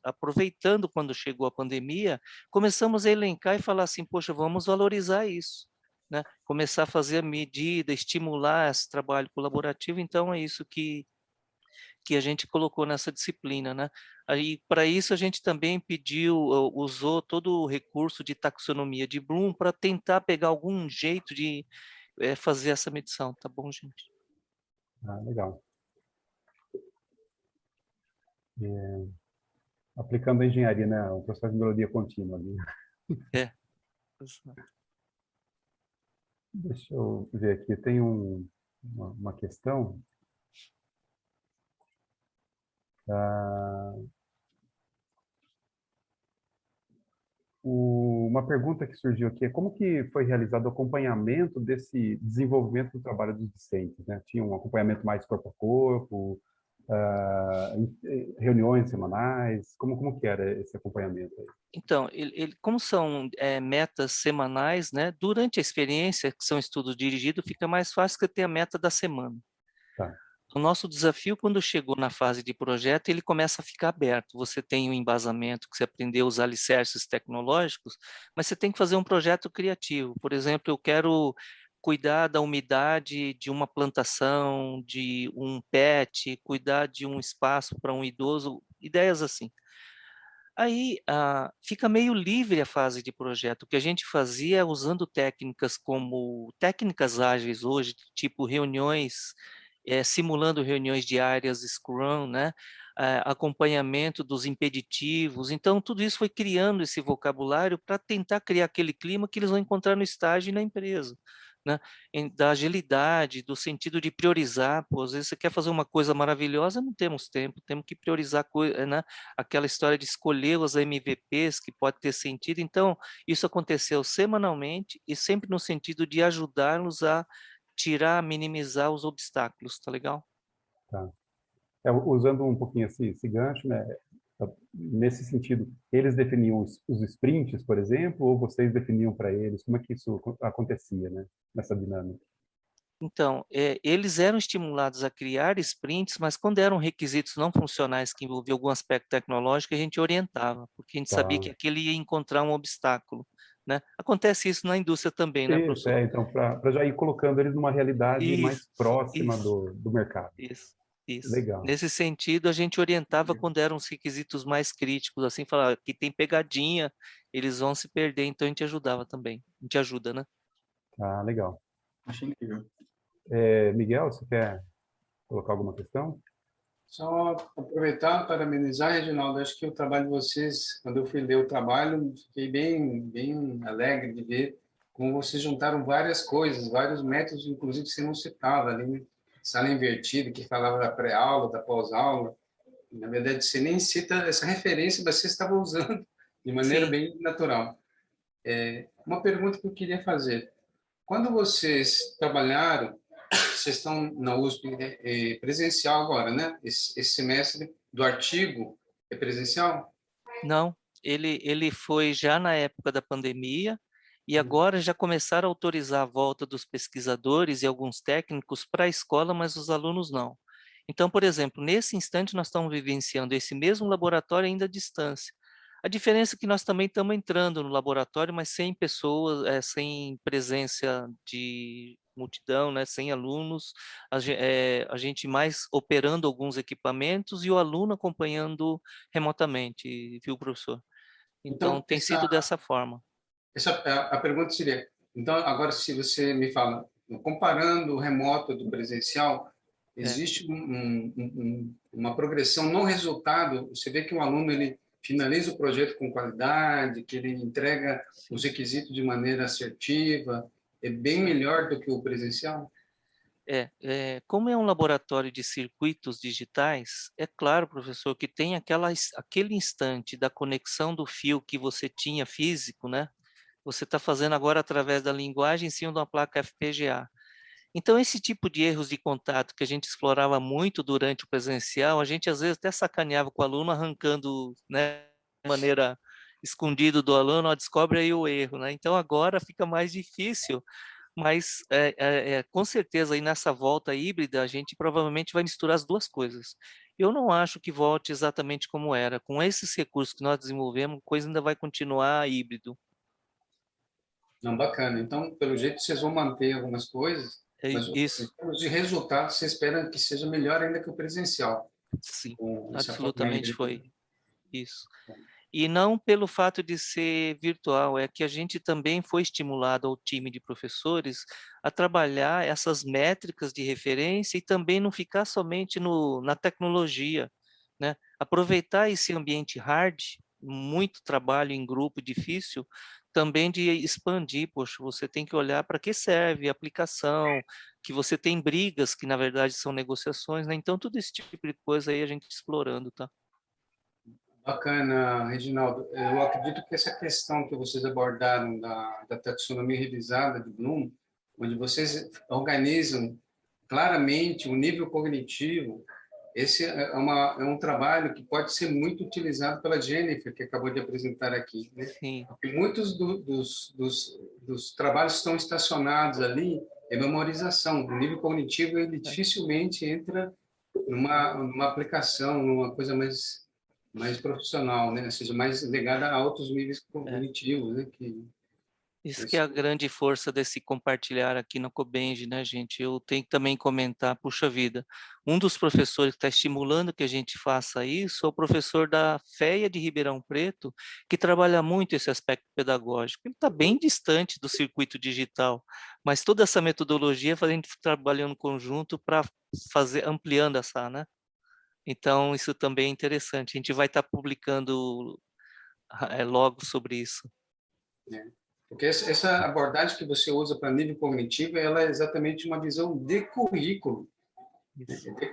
aproveitando quando chegou a pandemia, começamos a elencar e falar assim, poxa, vamos valorizar isso, né? Começar a fazer a medida, estimular esse trabalho colaborativo, então é isso que a gente colocou nessa disciplina, né? Aí, para isso, a gente também usou todo o recurso de taxonomia de Bloom para tentar pegar algum jeito de fazer essa medição, tá bom, gente? Legal. Aplicando a engenharia, né? O processo de melhoria contínua ali. É. Deixa eu ver aqui, tem uma questão. Uma pergunta que surgiu aqui é como que foi realizado o acompanhamento desse desenvolvimento do trabalho dos discentes, né? Tinha um acompanhamento mais corpo a corpo, reuniões semanais, como que era esse acompanhamento aí? Então, como são metas semanais, né? Durante a experiência, que são estudos dirigidos, fica mais fácil que ter a meta da semana. Tá. O nosso desafio, quando chegou na fase de projeto, ele começa a ficar aberto. Você tem um embasamento, que você aprendeu os alicerces tecnológicos, mas você tem que fazer um projeto criativo. Por exemplo, eu quero cuidar da umidade de uma plantação, de um pet, cuidar de um espaço para um idoso, ideias assim. Aí fica meio livre a fase de projeto. O que a gente fazia usando técnicas como técnicas ágeis hoje, tipo reuniões, simulando reuniões diárias Scrum, né? Acompanhamento dos impeditivos. Então, tudo isso foi criando esse vocabulário para tentar criar aquele clima que eles vão encontrar no estágio e na empresa. Né? Da agilidade, do sentido de priorizar. Pô, às vezes você quer fazer uma coisa maravilhosa, não temos tempo, temos que priorizar, né? Aquela história de escolher os MVPs que pode ter sentido. Então, isso aconteceu semanalmente e sempre no sentido de ajudá-los a tirar, minimizar os obstáculos, tá legal? Tá. Usando um pouquinho esse gancho, né? Nesse sentido, eles definiam os sprints, por exemplo, ou vocês definiam para eles? Como é que isso acontecia, né? Nessa dinâmica? Então, eles eram estimulados a criar sprints, mas quando eram requisitos não funcionais que envolviam algum aspecto tecnológico, a gente orientava, porque a gente sabia que Tá. aquele ia encontrar um obstáculo, né? Acontece isso na indústria também, né, Isso, professor? então, para já ir colocando eles numa realidade Isso, mais próxima isso, do mercado. isso. Legal. Nesse sentido, a gente orientava quando eram os requisitos mais críticos, assim, falava que tem pegadinha, eles vão se perder, então a gente ajudava também. A gente ajuda, né? Ah, legal. Achei incrível. Miguel, você quer colocar alguma questão? Só aproveitar para parabenizar, Reginaldo. Acho que o trabalho de vocês, quando eu fui ler o trabalho, fiquei bem alegre de ver como vocês juntaram várias coisas, vários métodos, inclusive que você não citava ali, né? Sala invertida, que falava da pré-aula, da pós-aula. Na verdade, você nem cita essa referência, mas você estava usando de maneira Sim. bem natural. Uma pergunta que eu queria fazer. Quando vocês trabalharam, vocês estão na USP presencial agora, né? Esse semestre do artigo é presencial? Não, ele foi já na época da pandemia e agora já começaram a autorizar a volta dos pesquisadores e alguns técnicos para a escola, mas os alunos não. Então, por exemplo, nesse instante nós estamos vivenciando esse mesmo laboratório ainda à distância. A diferença é que nós também estamos entrando no laboratório, mas sem pessoas, sem presença de multidão, né, sem alunos, a gente mais operando alguns equipamentos e o aluno acompanhando remotamente, viu, professor? Então, Então, tem sido dessa forma. a pergunta seria, então, agora se você me fala, comparando o remoto do presencial, existe uma progressão no resultado? Você vê que o aluno ele finaliza o projeto com qualidade, que ele entrega os requisitos de maneira assertiva, é bem melhor do que o presencial? Como é um laboratório de circuitos digitais, é claro, professor, que tem aquele instante da conexão do fio que você tinha físico, né? Você está fazendo agora através da linguagem em cima de uma placa FPGA. Então, esse tipo de erros de contato que a gente explorava muito durante o presencial, a gente às vezes até sacaneava com o aluno, arrancando, né, de maneira escondido do aluno, ó, descobre aí o erro, né? Então, agora fica mais difícil, mas com certeza aí nessa volta híbrida, a gente provavelmente vai misturar as duas coisas. Eu não acho que volte exatamente como era. Com esses recursos que nós desenvolvemos, a coisa ainda vai continuar híbrido. Não, bacana. Então, pelo jeito, vocês vão manter algumas coisas, mas em Isso, termos de resultado, você espera que seja melhor ainda que o presencial, sim, com essa forma absolutamente híbrida. foi isso. E não pelo fato de ser virtual, é que a gente também foi estimulado ao time de professores a trabalhar essas métricas de referência e também não ficar somente na tecnologia, né? Aproveitar esse ambiente hard, muito trabalho em grupo difícil, também de expandir, poxa, você tem que olhar para que serve a aplicação, que você tem brigas que na verdade são negociações, né? Então tudo esse tipo de coisa aí a gente explorando, tá? Bacana, Reginaldo. Eu acredito que essa questão que vocês abordaram da taxonomia revisada de Bloom, onde vocês organizam claramente o nível cognitivo, esse é um trabalho que pode ser muito utilizado pela Jennifer, que acabou de apresentar aqui, né? Sim. Porque muitos dos trabalhos estão estacionados ali em memorização. O nível cognitivo ele dificilmente entra numa aplicação, numa coisa mais profissional, né? Ou seja, mais ligada a outros níveis cognitivos, né? Isso que é a grande força desse compartilhar aqui no Cobenge, né, gente? Eu tenho que também comentar, puxa vida, um dos professores que está estimulando que a gente faça isso é o professor da FEA de Ribeirão Preto, que trabalha muito esse aspecto pedagógico. Ele está bem distante do circuito digital, mas toda essa metodologia a gente trabalhando em conjunto para fazer, ampliando essa, né? Então, isso também é interessante. A gente vai estar publicando logo sobre isso. Porque essa abordagem que você usa para nível cognitivo, ela é exatamente uma visão de currículo.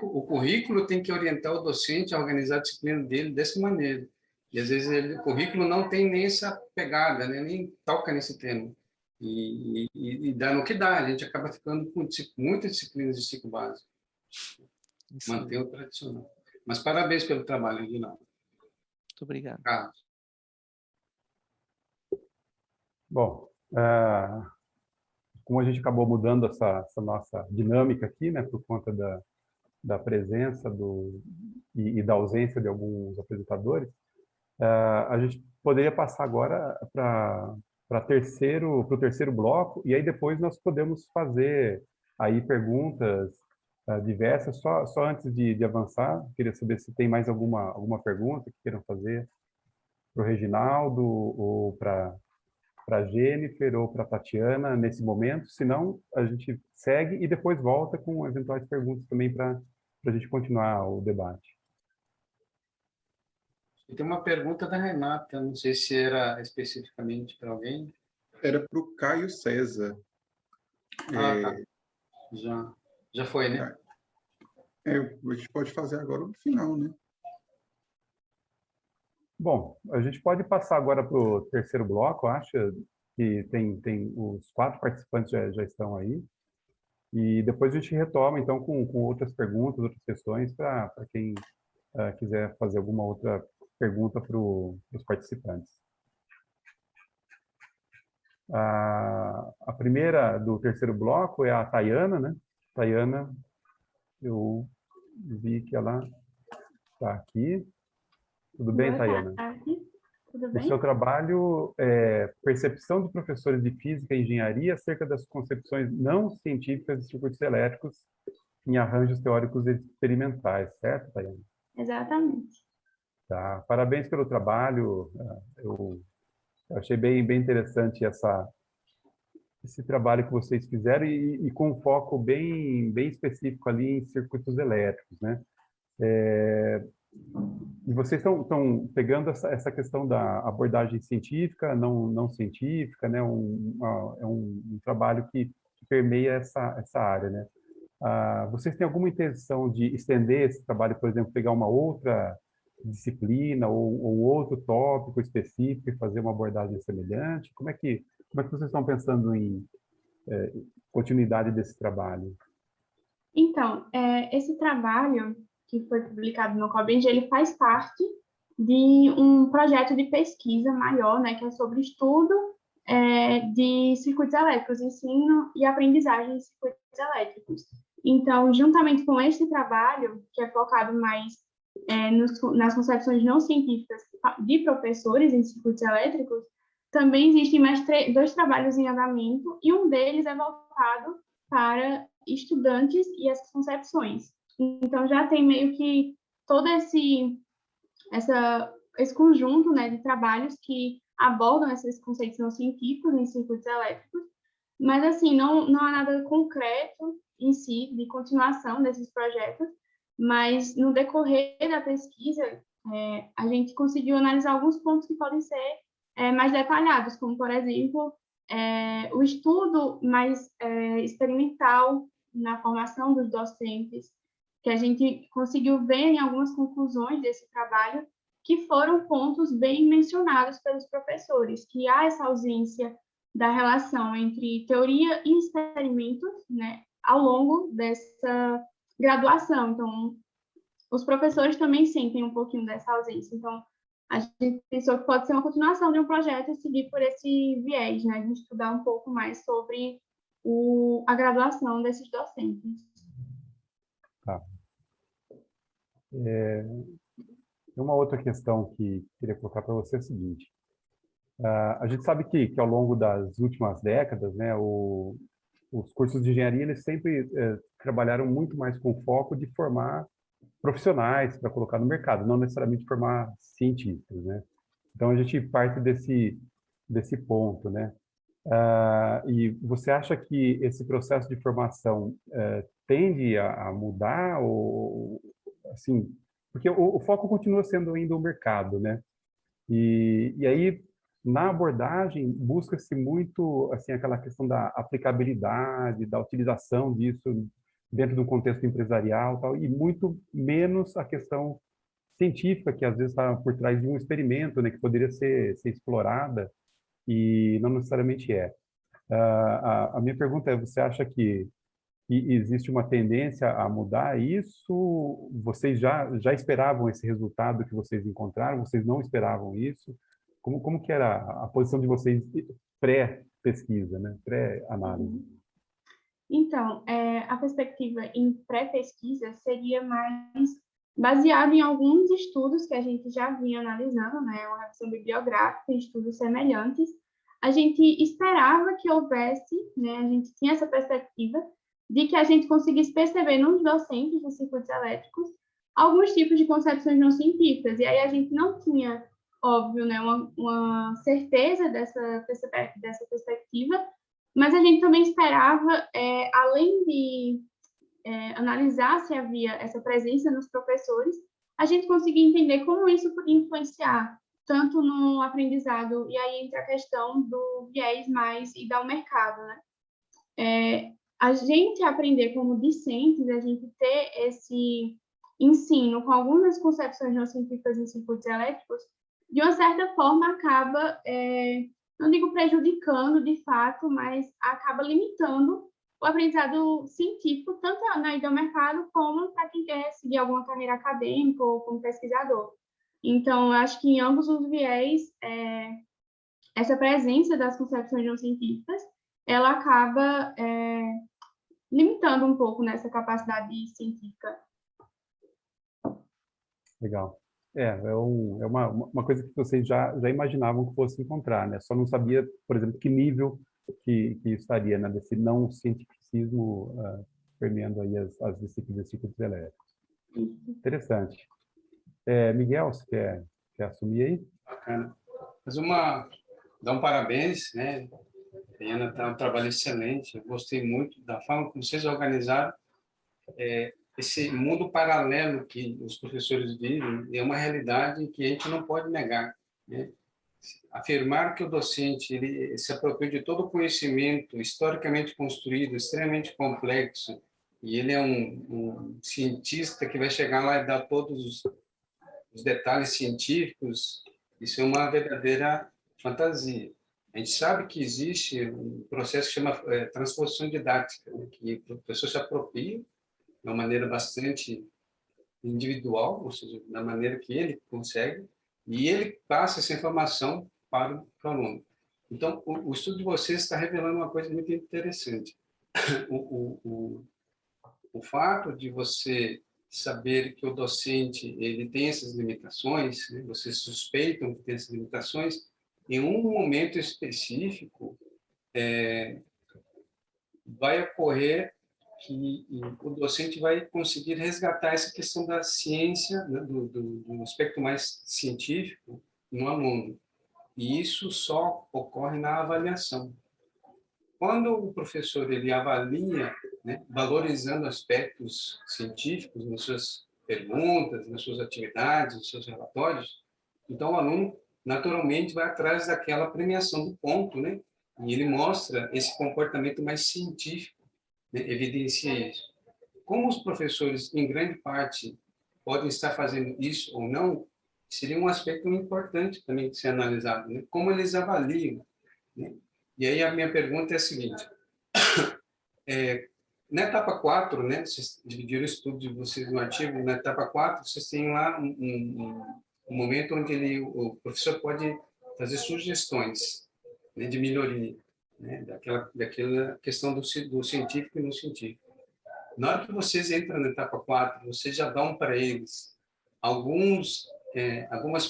O currículo tem que orientar o docente a organizar a disciplina dele dessa maneira. E, às vezes, o currículo não tem nem essa pegada, né? Nem toca nesse tema. E dá no que dá. A gente acaba ficando com muitas disciplinas de ciclo básico. Manter o tradicional. Mas parabéns pelo trabalho, Reginaldo. Muito obrigado. Carlos. Bom, como a gente acabou mudando essa nossa dinâmica aqui, né, por conta da presença e da ausência de alguns apresentadores, a gente poderia passar agora para o terceiro bloco, e aí depois nós podemos fazer aí perguntas diversas. Só antes de avançar, queria saber se tem mais alguma pergunta que queiram fazer para o Reginaldo ou para a Jennifer ou para a Tatiana nesse momento. Senão, a gente segue e depois volta com eventuais perguntas também para a gente continuar o debate. E tem uma pergunta da Renata, não sei se era especificamente para alguém. Era para o Caio César. Tá. Já foi, né? A gente pode fazer agora no final, né? Bom, a gente pode passar agora para o terceiro bloco, acho que tem os 4 participantes já estão aí. E depois a gente retoma, então, com outras perguntas, outras questões, para quem quiser fazer alguma outra pergunta para os participantes. A primeira do terceiro bloco é a Tayana, né? Tayana, eu vi que ela está aqui. Tudo bem, Tayana? Tudo O bem? seu trabalho é percepção de professores de física e engenharia acerca das concepções não científicas de circuitos elétricos em arranjos teóricos experimentais, certo, Tayana? Exatamente. Tá. Parabéns pelo trabalho. Eu achei bem interessante esse trabalho que vocês fizeram e com um foco bem específico ali em circuitos elétricos, né? E vocês estão pegando essa questão da abordagem científica, não científica, né? É um trabalho que permeia essa área, né? Vocês têm alguma intenção de estender esse trabalho, por exemplo, pegar uma outra disciplina ou outro tópico específico e fazer uma abordagem semelhante? Como é que vocês estão pensando em continuidade desse trabalho? Então, esse trabalho que foi publicado no Cobenge, ele faz parte de um projeto de pesquisa maior, né, que é sobre estudo de circuitos elétricos, ensino e aprendizagem de circuitos elétricos. Então, juntamente com esse trabalho, que é focado mais nas concepções não científicas de professores em circuitos elétricos, também existem mais 2 trabalhos em andamento, e um deles é voltado para estudantes e essas concepções. Então, já tem meio que todo esse conjunto, né, de trabalhos que abordam esses conceitos não científicos em circuitos elétricos, mas, assim, não há nada concreto em si de continuação desses projetos, mas no decorrer da pesquisa, a gente conseguiu analisar alguns pontos que podem ser mais detalhados, como, por exemplo, o estudo mais experimental na formação dos docentes, que a gente conseguiu ver em algumas conclusões desse trabalho, que foram pontos bem mencionados pelos professores, que há essa ausência da relação entre teoria e experimentos, né, ao longo dessa graduação. Então, os professores também sentem um pouquinho dessa ausência. Então, a gente pensou que pode ser uma continuação de um projeto e seguir por esse viés, né, de estudar um pouco mais sobre a graduação desses docentes. Tá. Uma outra questão que queria colocar para você é a seguinte. A gente sabe que ao longo das últimas décadas, né, os cursos de engenharia eles sempre trabalharam muito mais com foco de formar profissionais para colocar no mercado, não necessariamente formar cientistas, né? Então a gente parte desse ponto, né? E você acha que esse processo de formação tende a mudar ou assim, porque o foco continua sendo ainda o mercado, né? E aí na abordagem busca-se muito assim aquela questão da aplicabilidade, da utilização disso dentro do contexto empresarial, tal, e muito menos a questão científica que às vezes está por trás de um experimento, né, que poderia ser explorada e não necessariamente é. A minha pergunta é: você acha que existe uma tendência a mudar isso? Vocês já esperavam esse resultado que vocês encontraram? Vocês não esperavam isso? Como que era a posição de vocês pré-pesquisa, né? Pré-análise? Então, a perspectiva em pré-pesquisa seria mais baseada em alguns estudos que a gente já vinha analisando, né? Uma revisão bibliográfica, estudos semelhantes. A gente esperava que houvesse, né? A gente tinha essa perspectiva de que a gente conseguisse perceber nos docentes de circuitos elétricos alguns tipos de concepções não científicas. E aí a gente não tinha, óbvio, né, uma certeza dessa perspectiva, mas a gente também esperava, além de analisar se havia essa presença nos professores, a gente conseguir entender como isso podia influenciar tanto no aprendizado, e aí entra a questão do viés mais e do mercado, né? A gente aprender como discentes, a gente ter esse ensino com algumas concepções não científicas em circuitos elétricos, de uma certa forma acaba, não digo prejudicando de fato, mas acaba limitando o aprendizado científico, tanto na ida ao mercado como para quem quer seguir alguma carreira acadêmica ou como pesquisador. Então, eu acho que em ambos os viés, essa presença das concepções não científicas, ela acaba limitando um pouco nessa capacidade científica. Legal. É uma coisa que vocês já imaginavam que fosse encontrar, né? Só não sabia, por exemplo, que nível que estaria, né, desse não cientificismo permeando aí as disciplinas de circuitos elétricos. Interessante. Miguel, você quer assumir aí? Bacana. Dar um parabéns, né? A Ana está um trabalho excelente. Eu gostei muito da forma como vocês organizaram esse mundo paralelo que os professores vivem. É uma realidade que a gente não pode negar, né? Afirmar que o docente ele se apropria de todo o conhecimento historicamente construído, extremamente complexo, e ele é um cientista que vai chegar lá e dar todos os detalhes científicos, isso é uma verdadeira fantasia. A gente sabe que existe um processo que chama transposição didática, né, que o professor se apropria de uma maneira bastante individual, ou seja, da maneira que ele consegue, e ele passa essa informação para o aluno. Então, o estudo de vocês está revelando uma coisa muito interessante. O fato de você saber que o docente ele tem essas limitações, né? Vocês suspeitam que tem essas limitações, em um momento específico vai ocorrer que o docente vai conseguir resgatar essa questão da ciência, né, do aspecto mais científico no aluno. E isso só ocorre na avaliação. Quando o professor ele avalia, né, valorizando aspectos científicos nas suas perguntas, nas suas atividades, nos seus relatórios, então o aluno naturalmente vai atrás daquela premiação do ponto, né? E ele mostra esse comportamento mais científico, né? Evidencia isso. Como os professores, em grande parte, podem estar fazendo isso ou não, seria um aspecto importante também de ser analisado, né? Como eles avaliam, né? E aí a minha pergunta é a seguinte: na etapa 4, né, vocês dividiram o estudo de vocês no artigo, na etapa 4, vocês têm lá um momento onde o professor pode fazer sugestões, né, de melhoria, né, daquela questão do científico e não científico. Na hora que vocês entram na etapa 4, vocês já dão para eles algumas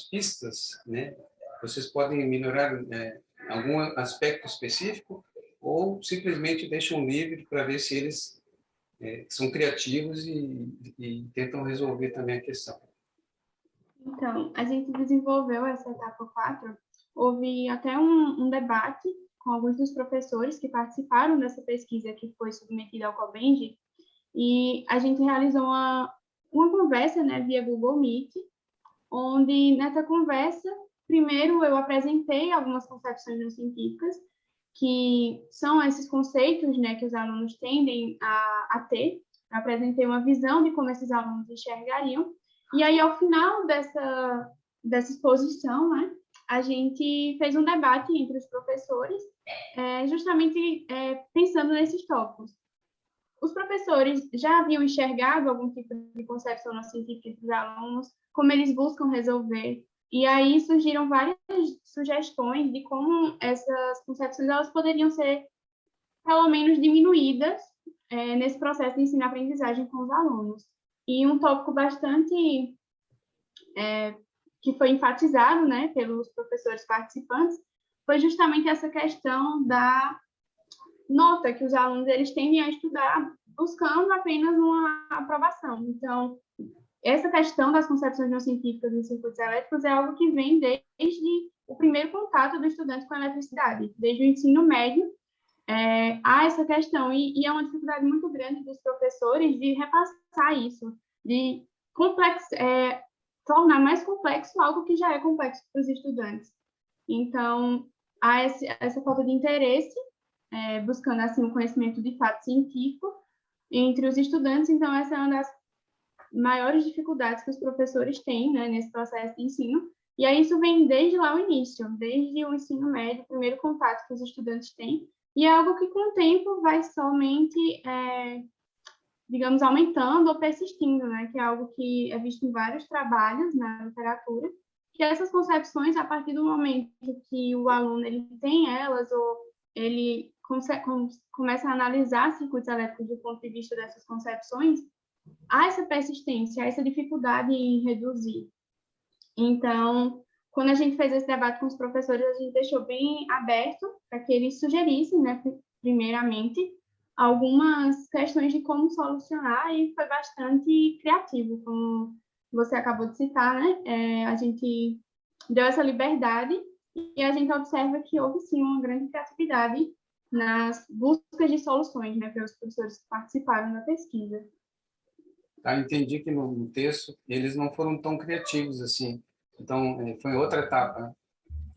pistas, né, vocês podem melhorar algum aspecto específico ou simplesmente deixam livre para ver se eles são criativos e tentam resolver também a questão. Então, a gente desenvolveu essa etapa 4, houve até um debate com alguns dos professores que participaram dessa pesquisa que foi submetida ao COBEND, e a gente realizou uma conversa, né, via Google Meet, onde nessa conversa, primeiro eu apresentei algumas concepções científicas, que são esses conceitos, né, que os alunos tendem a ter. Eu apresentei uma visão de como esses alunos enxergariam, e aí, ao final dessa exposição, né, a gente fez um debate entre os professores, justamente pensando nesses tópicos. Os professores já haviam enxergado algum tipo de concepção científica entre os alunos, como eles buscam resolver, e aí surgiram várias sugestões de como essas concepções elas poderiam ser, pelo menos, diminuídas nesse processo de ensino-aprendizagem com os alunos. E um tópico bastante que foi enfatizado, né, pelos professores participantes foi justamente essa questão da nota que os alunos eles tendem a estudar buscando apenas uma aprovação. Então, essa questão das concepções neocientíficas em circuitos elétricos é algo que vem desde o primeiro contato do estudante com a eletricidade, desde o ensino médio. Há essa questão, e é uma dificuldade muito grande dos professores de repassar isso, de tornar mais complexo algo que já é complexo para os estudantes. Então, há essa falta de interesse, buscando assim um conhecimento de fato científico entre os estudantes. Então, essa é uma das maiores dificuldades que os professores têm, né, nesse processo de ensino. E aí isso vem desde lá o início, desde o ensino médio, o primeiro contato que os estudantes têm, e é algo que com o tempo vai somente, digamos, aumentando ou persistindo, né, que é algo que é visto em vários trabalhos na literatura, que essas concepções, a partir do momento que o aluno ele tem elas, ou ele começa a analisar circuitos elétricos do ponto de vista dessas concepções, há essa persistência, há essa dificuldade em reduzir. Então, quando a gente fez esse debate com os professores, a gente deixou bem aberto para que eles sugerissem, né, primeiramente, algumas questões de como solucionar, e foi bastante criativo, como você acabou de citar, né? A gente deu essa liberdade e a gente observa que houve, sim, uma grande criatividade nas buscas de soluções, né, pelos professores que participaram da pesquisa. Entendi que no texto eles não foram tão criativos assim. Então, foi outra etapa, né?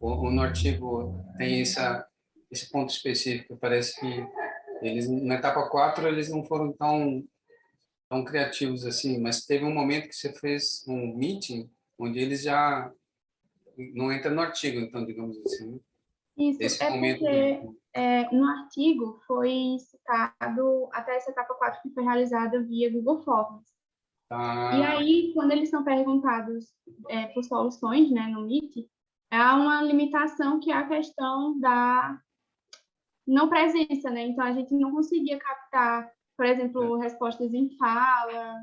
No artigo tem esse ponto específico. Parece que eles, na etapa 4, eles não foram tão criativos assim, mas teve um momento que você fez um meeting onde eles já não entram no artigo, então, digamos assim. Né? Isso, esse momento porque no artigo foi citado até essa etapa 4 que foi realizada via Google Forms. E aí, quando eles são perguntados por soluções, né, no Meet, há uma limitação que é a questão da não presença, né? Então, a gente não conseguia captar, por exemplo, respostas em fala,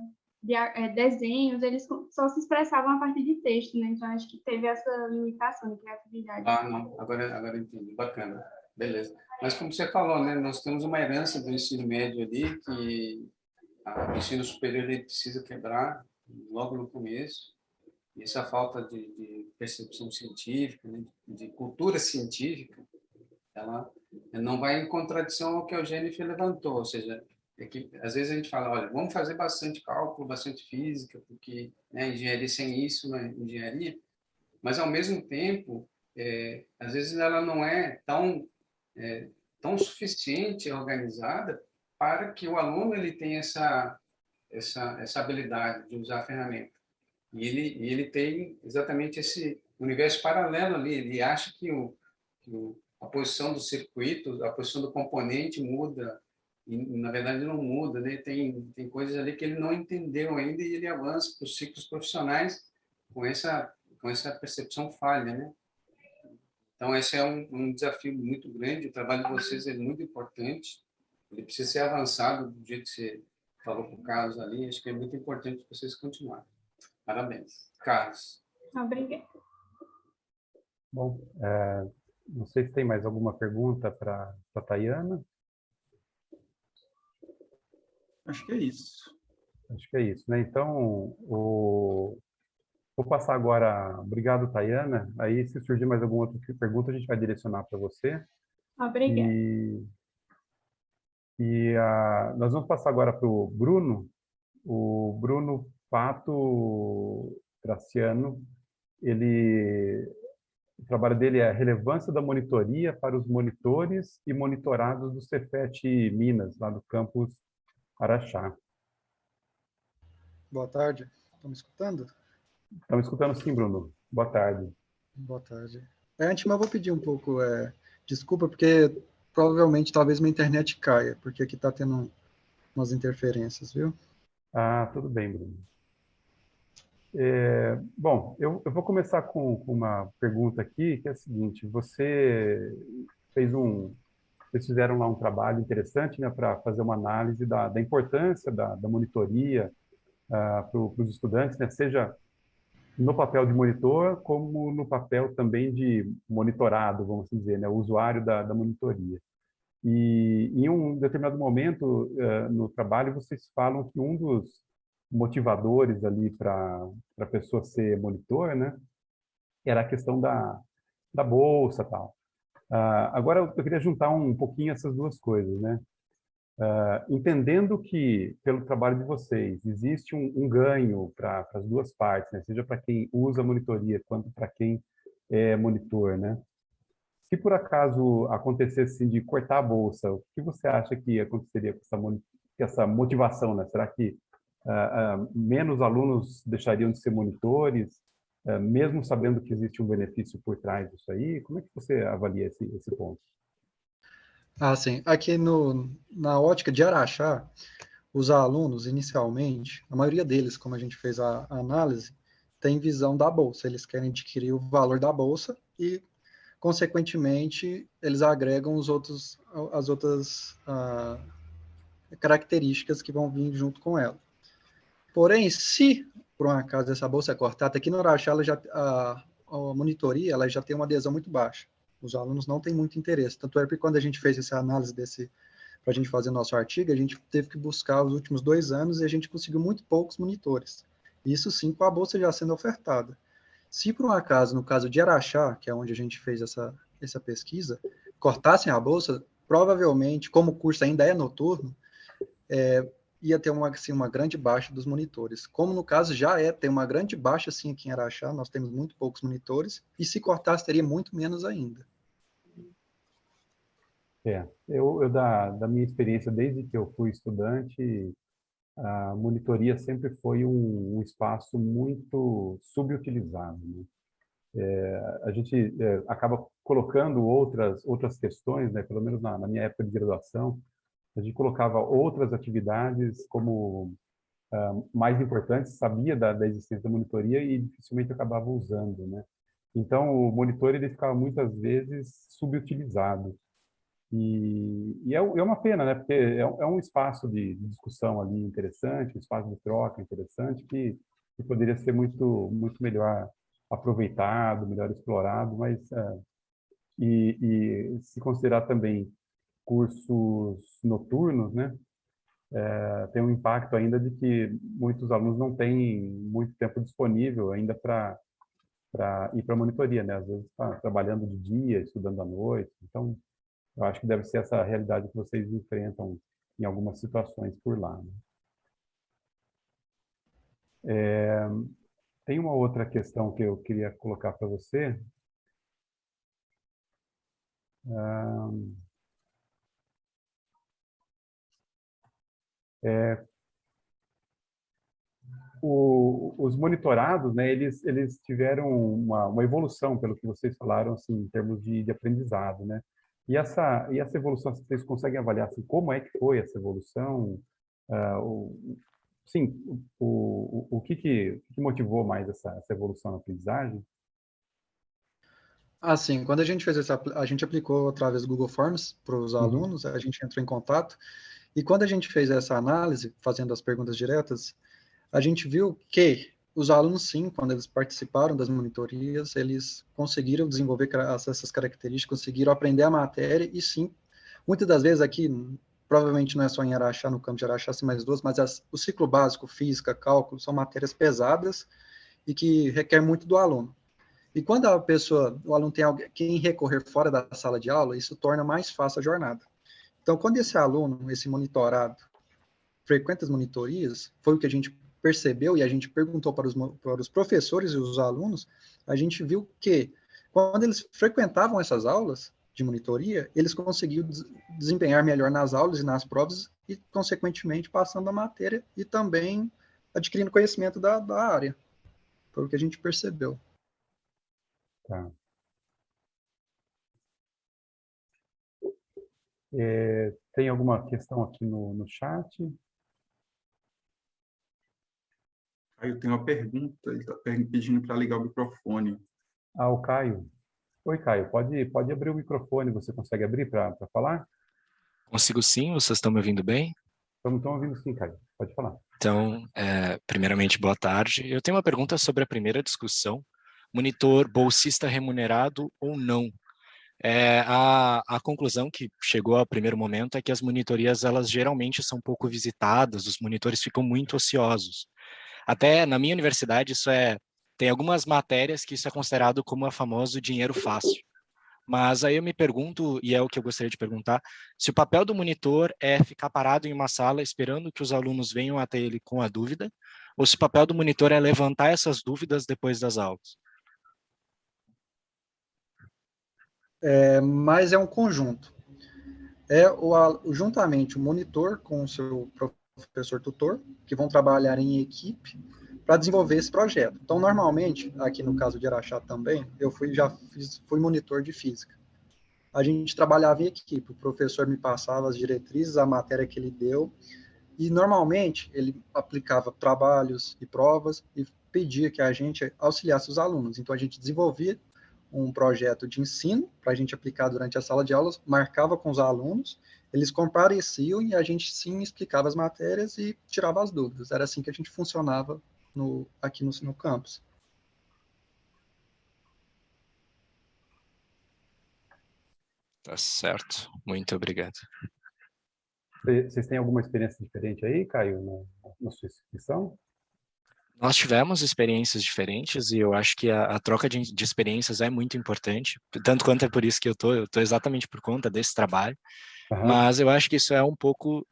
desenhos, eles só se expressavam a partir de texto, né? Então, acho que teve essa limitação de criatividade. Não, agora entendi, bacana, beleza. Mas como você falou, né, nós temos uma herança do ensino médio ali que o ensino superior ele precisa quebrar logo no começo. E essa falta de percepção científica, né, de cultura científica, ela não vai em contradição ao que a Jennifer levantou, ou seja, que às vezes a gente fala, olha, vamos fazer bastante cálculo, bastante física, porque, né, engenharia sem isso não é engenharia, mas ao mesmo tempo, às vezes ela não é tão suficiente organizada para que o aluno ele tenha essa habilidade de usar a ferramenta. E ele tem exatamente esse universo paralelo ali. Ele acha que a posição do circuito, a posição do componente muda, e na verdade não muda, né? Tem coisas ali que ele não entendeu ainda e ele avança para os ciclos profissionais com essa percepção falha, né? Então, esse é um desafio muito grande. O trabalho de vocês é muito importante. Ele precisa ser avançado do jeito que você falou com o Carlos ali. Acho que é muito importante vocês continuarem. Parabéns. Carlos. Obrigada. Bom, não sei se tem mais alguma pergunta para a Tayana. Acho que é isso. Acho que é isso, né? Então, vou passar agora. Obrigado, Tayana. Aí, se surgir mais alguma outra pergunta, a gente vai direcionar para você. Obrigada. Nós vamos passar agora para o Bruno. O Bruno Pato Graciano. O trabalho dele é a relevância da monitoria para os monitores e monitorados do Cefet Minas, lá do campus Araxá. Boa tarde. Estão me escutando? Estamos escutando sim, Bruno. Boa tarde. Boa tarde. Antes, mas eu vou pedir um pouco desculpa, porque provavelmente talvez minha internet caia, porque aqui está tendo umas interferências, viu? Ah, tudo bem, Bruno. Bom, eu vou começar com uma pergunta aqui, que é a seguinte: vocês fizeram lá um trabalho interessante, né, para fazer uma análise da importância da monitoria para os estudantes, né, seja no papel de monitor, como no papel também de monitorado, vamos dizer, né, o usuário da monitoria. E em um determinado momento no trabalho, vocês falam que um dos motivadores ali para a pessoa ser monitor, né, era a questão da bolsa e tal. Agora, eu queria juntar um pouquinho essas duas coisas, né? Entendendo que, pelo trabalho de vocês, existe um ganho para as duas partes, né? Seja para quem usa a monitoria, quanto para quem é monitor, né? Se por acaso acontecesse assim, de cortar a bolsa, o que você acha que aconteceria com essa motivação, né? Será que menos alunos deixariam de ser monitores, mesmo sabendo que existe um benefício por trás disso aí? Como é que você avalia esse ponto? Sim. Aqui na ótica de Araxá, os alunos, inicialmente, a maioria deles, como a gente fez a análise, tem visão da bolsa. Eles querem adquirir o valor da bolsa e, consequentemente, eles agregam as outras características que vão vir junto com ela. Porém, se por um acaso essa bolsa é cortada, aqui no Araxá a monitoria ela já tem uma adesão muito baixa. Os alunos não têm muito interesse. Tanto é que quando a gente fez essa análise para a gente fazer nosso artigo, a gente teve que buscar os últimos 2 anos e a gente conseguiu muito poucos monitores. Isso sim com a bolsa já sendo ofertada. Se por um acaso, no caso de Araxá, que é onde a gente fez essa pesquisa, cortassem a bolsa, provavelmente, como o curso ainda é noturno, ia ter uma grande baixa dos monitores. Como no caso tem uma grande baixa assim, aqui em Araxá, nós temos muito poucos monitores, e se cortasse teria muito menos ainda. Eu da minha experiência, desde que eu fui estudante, a monitoria sempre foi um espaço muito subutilizado, né? A gente acaba colocando outras questões, né? Pelo menos na minha época de graduação, a gente colocava outras atividades como mais importantes, sabia da existência da monitoria e dificilmente acabava usando, né? Então, o monitor ele ficava muitas vezes subutilizado. E é uma pena, né? Porque é um espaço de discussão ali interessante, um espaço de troca interessante que poderia ser muito, muito melhor aproveitado, melhor explorado, mas e se considerar também cursos noturnos, né? Tem um impacto ainda de que muitos alunos não têm muito tempo disponível ainda para ir para a monitoria, né? Às vezes está trabalhando de dia, estudando à noite. Então, eu acho que deve ser essa realidade que vocês enfrentam em algumas situações por lá, né? Tem uma outra questão que eu queria colocar para você. Os monitorados, né, eles tiveram uma evolução, pelo que vocês falaram, assim, em termos de aprendizado, né? E essa evolução, vocês conseguem avaliar assim, como é que foi essa evolução? Sim, o que motivou mais essa evolução na aprendizagem? Sim, quando a gente fez a gente aplicou através do Google Forms para os alunos, a gente entrou em contato, e quando a gente fez essa análise, fazendo as perguntas diretas, a gente viu que os alunos, sim, quando eles participaram das monitorias, eles conseguiram desenvolver essas características, conseguiram aprender a matéria, e sim, muitas das vezes aqui, provavelmente não é só em Araxá, no campo de Araxá, sim, mais duas, mas o ciclo básico, física, cálculo, são matérias pesadas e que requer muito do aluno. E quando o aluno tem quem recorrer fora da sala de aula, isso torna mais fácil a jornada. Então, quando esse aluno, esse monitorado, frequenta as monitorias, foi o que a gente percebeu e a gente perguntou para os professores e os alunos, a gente viu que quando eles frequentavam essas aulas de monitoria, eles conseguiam desempenhar melhor nas aulas e nas provas e, consequentemente, passando a matéria e também adquirindo conhecimento da área. Foi o que a gente percebeu. Tá. Tem alguma questão aqui no chat? Aí eu tenho uma pergunta, ele está pedindo para ligar o microfone. O Caio. Oi, Caio, pode abrir o microfone, você consegue abrir para falar? Consigo sim, vocês estão me ouvindo bem? Estamos ouvindo sim, Caio, pode falar. Então, primeiramente, boa tarde. Eu tenho uma pergunta sobre a primeira discussão, monitor bolsista remunerado ou não. A conclusão que chegou ao primeiro momento é que as monitorias, elas geralmente são pouco visitadas, os monitores ficam muito ociosos. Até na minha universidade, tem algumas matérias que isso é considerado como o famoso dinheiro fácil. Mas aí eu me pergunto, e é o que eu gostaria de perguntar, se o papel do monitor é ficar parado em uma sala esperando que os alunos venham até ele com a dúvida, ou se o papel do monitor é levantar essas dúvidas depois das aulas. Mas é um conjunto. Juntamente o monitor com o seu professor tutor, que vão trabalhar em equipe para desenvolver esse projeto. Então, normalmente, aqui no caso de Araxá também, eu fui monitor de física. A gente trabalhava em equipe, o professor me passava as diretrizes, a matéria que ele deu, e normalmente ele aplicava trabalhos e provas e pedia que a gente auxiliasse os alunos. Então, a gente desenvolvia um projeto de ensino para a gente aplicar durante a sala de aulas, marcava com os alunos, eles compareciam e a gente sim explicava as matérias e tirava as dúvidas. Era assim que a gente funcionava aqui no campus. Tá certo. Muito obrigado. Vocês têm alguma experiência diferente aí, Caio, na sua instituição? Nós tivemos experiências diferentes e eu acho que a troca de experiências é muito importante, tanto quanto é por isso que eu tô exatamente por conta desse trabalho, mas eu acho que isso é um pouco...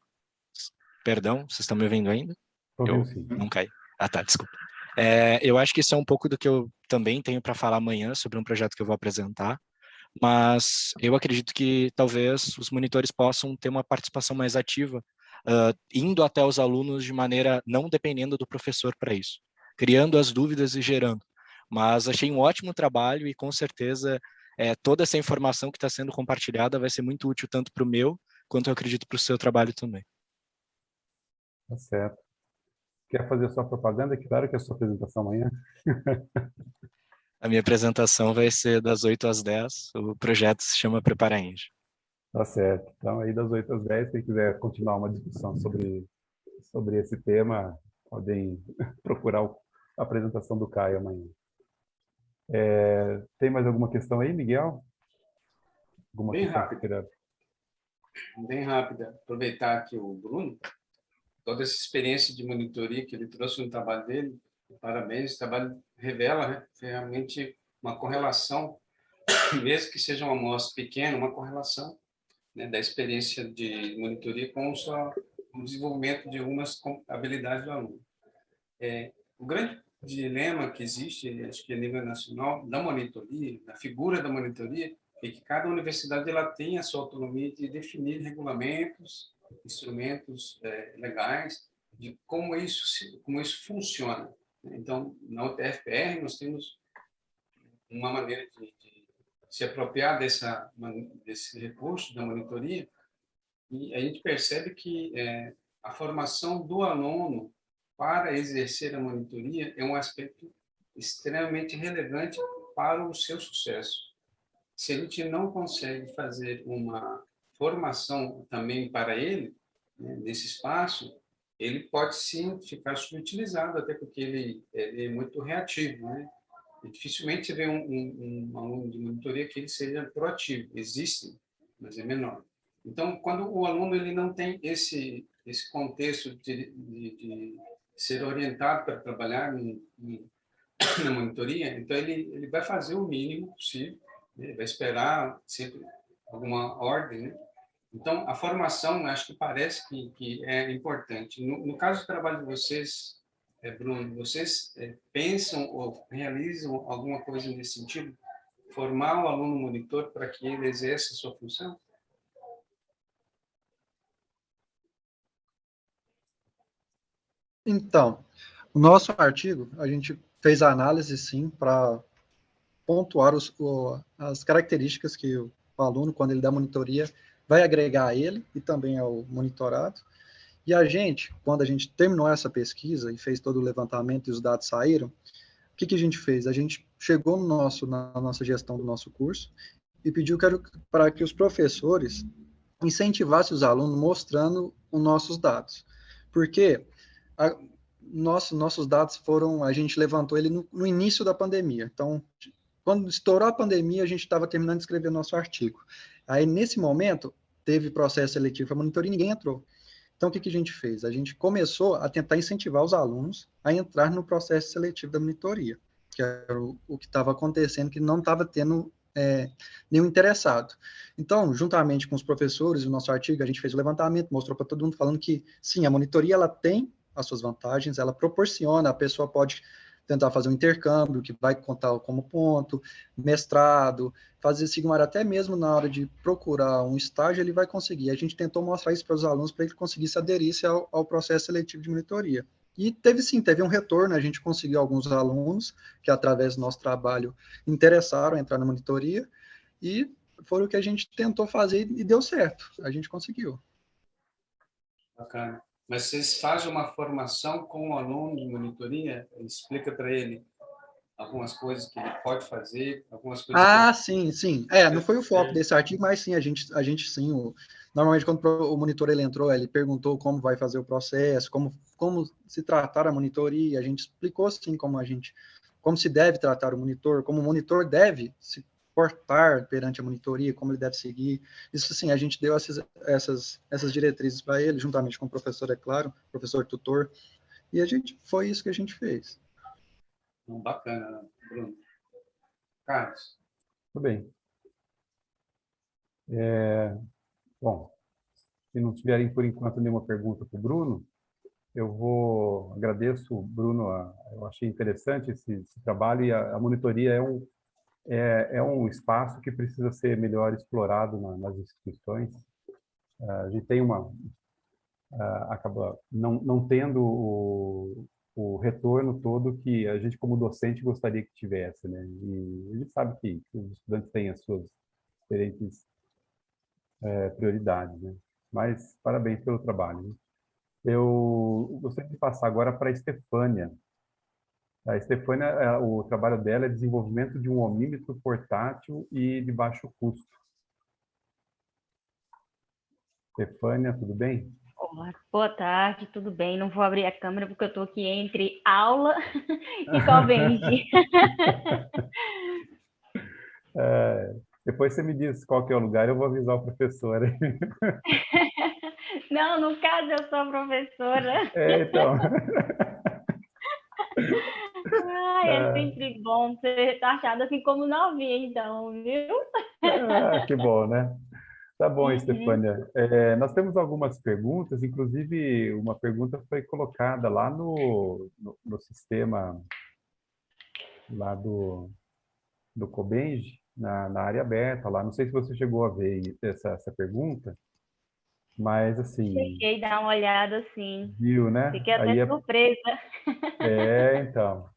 Perdão, vocês estão me ouvindo ainda? Ouvindo sim. Não caí. Tá, desculpa. Eu acho que isso é um pouco do que eu também tenho para falar amanhã sobre um projeto que eu vou apresentar, mas eu acredito que talvez os monitores possam ter uma participação mais ativa, indo até os alunos de maneira não dependendo do professor para isso, criando as dúvidas e gerando. Mas achei um ótimo trabalho e com certeza toda essa informação que está sendo compartilhada vai ser muito útil tanto para o meu, quanto eu acredito para o seu trabalho também. Tá certo. Quer fazer a sua propaganda? Claro que é a sua apresentação amanhã. A minha apresentação vai ser das 8 às 10. O projeto se chama Prepara Eng. Tá certo. Então, aí das 8 às 10, quem quiser continuar uma discussão sobre esse tema, podem procurar a apresentação do Caio amanhã. Tem mais alguma questão aí, Miguel? Bem rápida. Bem rápida. Aproveitar aqui o Bruno, toda essa experiência de monitoria que ele trouxe no trabalho dele, parabéns, o trabalho revela, né, realmente uma correlação, mesmo que seja uma amostra pequena, uma correlação, né, da experiência de monitoria com o desenvolvimento de algumas habilidades do aluno. O grande dilema que existe, acho que a nível nacional, da monitoria, da figura da monitoria, é que cada universidade ela tem a sua autonomia de definir regulamentos, instrumentos legais, de como isso funciona. Então, na UTFPR, nós temos uma maneira de se apropriar desse recurso da monitoria, e a gente percebe que a formação do aluno para exercer a monitoria é um aspecto extremamente relevante para o seu sucesso. Se a gente não consegue fazer uma formação também para ele, né, nesse espaço, ele pode sim ficar subutilizado, até porque ele é muito reativo, né? E dificilmente você vê um aluno de monitoria que ele seja proativo. Existem, mas é menor. Então, quando o aluno ele não tem esse contexto de ser orientado para trabalhar na monitoria, então ele vai fazer o mínimo possível, né? Ele vai esperar sempre alguma ordem, né? Então, a formação, acho que parece que é importante. No caso do trabalho de vocês, Bruno, vocês pensam ou realizam alguma coisa nesse sentido? Formar o aluno monitor para que ele exerça a sua função? Então, o nosso artigo, a gente fez a análise, sim, para pontuar as características que o aluno, quando ele dá monitoria, vai agregar a ele e também ao monitorado. E a gente, quando a gente terminou essa pesquisa e fez todo o levantamento e os dados saíram, o que a gente fez? A gente chegou na nossa gestão do nosso curso e pediu para que os professores incentivassem os alunos mostrando os nossos dados. Porque nossos dados foram, a gente levantou ele no início da pandemia. Então, quando estourou a pandemia, a gente estava terminando de escrever nosso artigo. Aí, nesse momento, teve processo seletivo para monitoria e ninguém entrou. Então, o que a gente fez? A gente começou a tentar incentivar os alunos a entrar no processo seletivo da monitoria, que era o que estava acontecendo, que não estava tendo nenhum interessado. Então, juntamente com os professores, o nosso artigo, a gente fez o levantamento, mostrou para todo mundo, falando que, sim, a monitoria ela tem as suas vantagens, ela proporciona, a pessoa pode tentar fazer um intercâmbio, que vai contar como ponto, mestrado, fazer Sigmar até mesmo na hora de procurar um estágio, ele vai conseguir. A gente tentou mostrar isso para os alunos, para ele conseguisse aderir-se ao processo seletivo de monitoria. E teve um retorno, a gente conseguiu alguns alunos que, através do nosso trabalho, interessaram em entrar na monitoria, e foi o que a gente tentou fazer e deu certo, a gente conseguiu. Bacana. Mas vocês fazem uma formação com o aluno de monitoria? Explica para ele algumas coisas que ele pode fazer, algumas coisas... Sim. Não foi o foco desse artigo, mas sim, a gente sim, normalmente quando o monitor ele entrou, ele perguntou como vai fazer o processo, como se tratar a monitoria, a gente explicou sim como se deve tratar o monitor, como o monitor deve se portar perante a monitoria, como ele deve seguir. Isso sim, a gente deu essas diretrizes para ele, juntamente com o professor, é claro, professor tutor, e foi isso que a gente fez. Bacana, Bruno. Carlos. Tudo bem. Bom, se não tiverem, por enquanto, nenhuma pergunta para o Bruno, eu agradeço, Bruno, eu achei interessante esse trabalho, e a monitoria é um espaço que precisa ser melhor explorado nas instituições. A gente tem acaba não tendo o retorno todo que a gente, como docente, gostaria que tivesse, né? E a gente sabe que os estudantes têm as suas diferentes prioridades, né? Mas parabéns pelo trabalho, né? Eu gostaria de passar agora para a Estefânia. A Estefânia, o trabalho dela é desenvolvimento de um ohmímetro portátil e de baixo custo. Estefânia, tudo bem? Olá, boa tarde, tudo bem? Não vou abrir a câmera porque eu estou aqui entre aula e Cobenji. Depois você me diz qual que é o lugar, eu vou avisar o professor. Não, no caso eu sou professora. Então. É sempre bom ser taxado assim como novinha, então, viu? Que bom, né? Tá bom, Estefânia. Nós temos algumas perguntas, inclusive uma pergunta foi colocada lá no sistema lá do Cobenji, na área aberta lá. Não sei se você chegou a ver essa pergunta, mas assim... Cheguei a dar uma olhada, assim. Viu, né? Fiquei até surpresa. Então.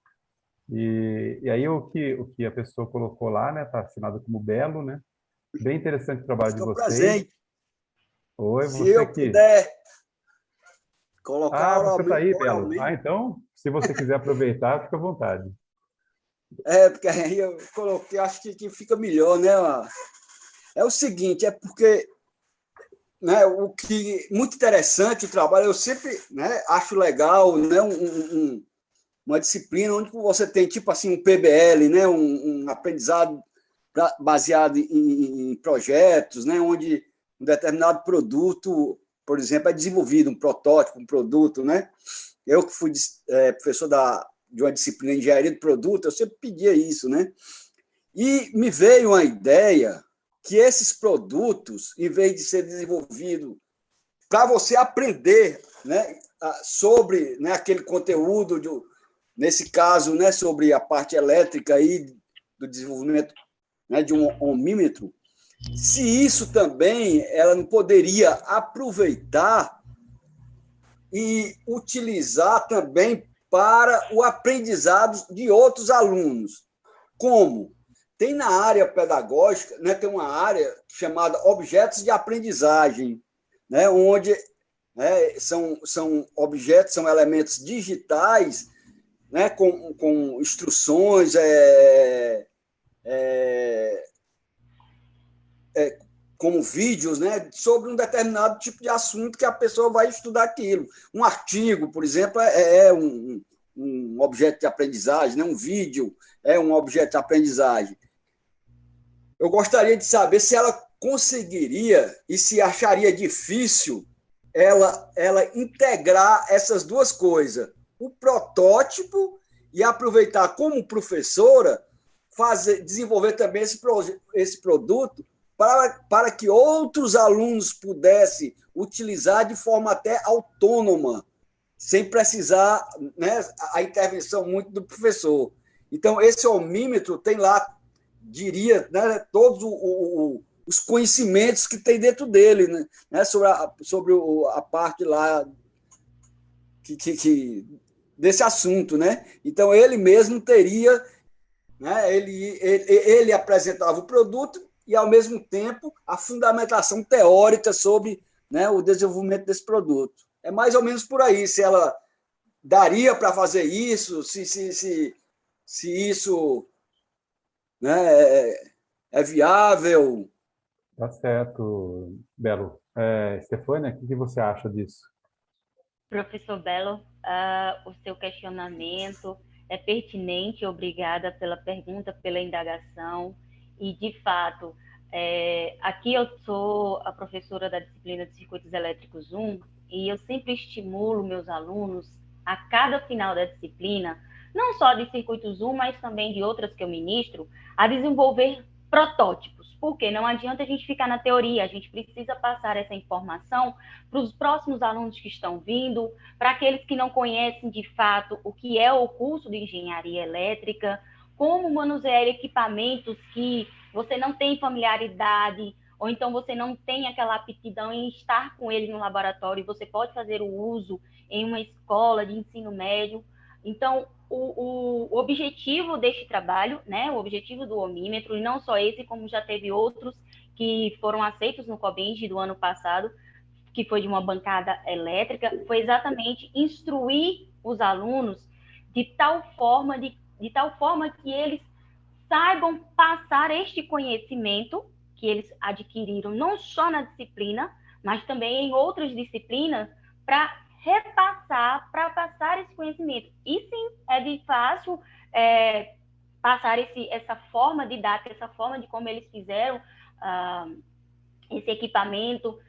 E aí o que a pessoa colocou lá, né? Está assinado como Belo, né? Bem interessante o trabalho de vocês. Presente. Oi, se você eu aqui. puder colocar você está aí, Belo. oralmente. Então, se você quiser aproveitar, fica à vontade. Porque aí eu coloquei, acho que fica melhor, né? É o seguinte, porque né, o que muito interessante o trabalho, eu sempre, né, acho legal, né, uma disciplina onde você tem tipo assim um PBL, né, um aprendizado baseado em projetos, né, onde um determinado produto, por exemplo, é desenvolvido, um protótipo, um produto, né? Eu que fui professor de uma disciplina de engenharia de produto, eu sempre pedia isso, né? E me veio uma ideia que esses produtos, em vez de ser desenvolvido para você aprender, né, sobre, né, aquele conteúdo, nesse caso, né, sobre a parte elétrica aí do desenvolvimento, né, de um ohmímetro, se isso também ela não poderia aproveitar e utilizar também para o aprendizado de outros alunos. Como? Tem na área pedagógica, né, tem uma área chamada objetos de aprendizagem, né, onde, né, são objetos, são elementos digitais, né, com instruções, como vídeos, né, sobre um determinado tipo de assunto que a pessoa vai estudar aquilo. Um artigo, por exemplo, é um objeto de aprendizagem, né? Um vídeo é um objeto de aprendizagem. Eu gostaria de saber se ela conseguiria e se acharia difícil ela integrar essas duas coisas, o protótipo e aproveitar como professora, desenvolver também esse produto para que outros alunos pudessem utilizar de forma até autônoma, sem precisar, né, a intervenção muito do professor. Então, esse ohmímetro tem lá, diria, né, todos os conhecimentos que tem dentro dele, né, sobre a parte lá desse assunto, né? Então, ele mesmo teria, né, ele apresentava o produto e, ao mesmo tempo, a fundamentação teórica sobre, né, o desenvolvimento desse produto. É mais ou menos por aí, se ela daria para fazer isso, se isso, né, é viável. Tá certo, Belo. Stefânia, o que você acha disso? Professor Belo, o seu questionamento é pertinente, obrigada pela pergunta, pela indagação. E, de fato, aqui eu sou a professora da disciplina de Circuitos Elétricos 1 e eu sempre estimulo meus alunos, a cada final da disciplina, não só de Circuitos 1, mas também de outras que eu ministro, a desenvolver protótipos, porque não adianta a gente ficar na teoria, a gente precisa passar essa informação para os próximos alunos que estão vindo, para aqueles que não conhecem de fato o que é o curso de engenharia elétrica, como manusear equipamentos que você não tem familiaridade, ou então você não tem aquela aptidão em estar com ele no laboratório, e você pode fazer o uso em uma escola de ensino médio. Então, o objetivo deste trabalho, né, o objetivo do ohmímetro, e não só esse, como já teve outros que foram aceitos no COBENG do ano passado, que foi de uma bancada elétrica, foi exatamente instruir os alunos de tal forma que eles saibam passar este conhecimento que eles adquiriram não só na disciplina, mas também em outras disciplinas, para repassar, para passar esse conhecimento. E sim, é de fácil passar essa forma didática, essa forma de como eles fizeram esse equipamento,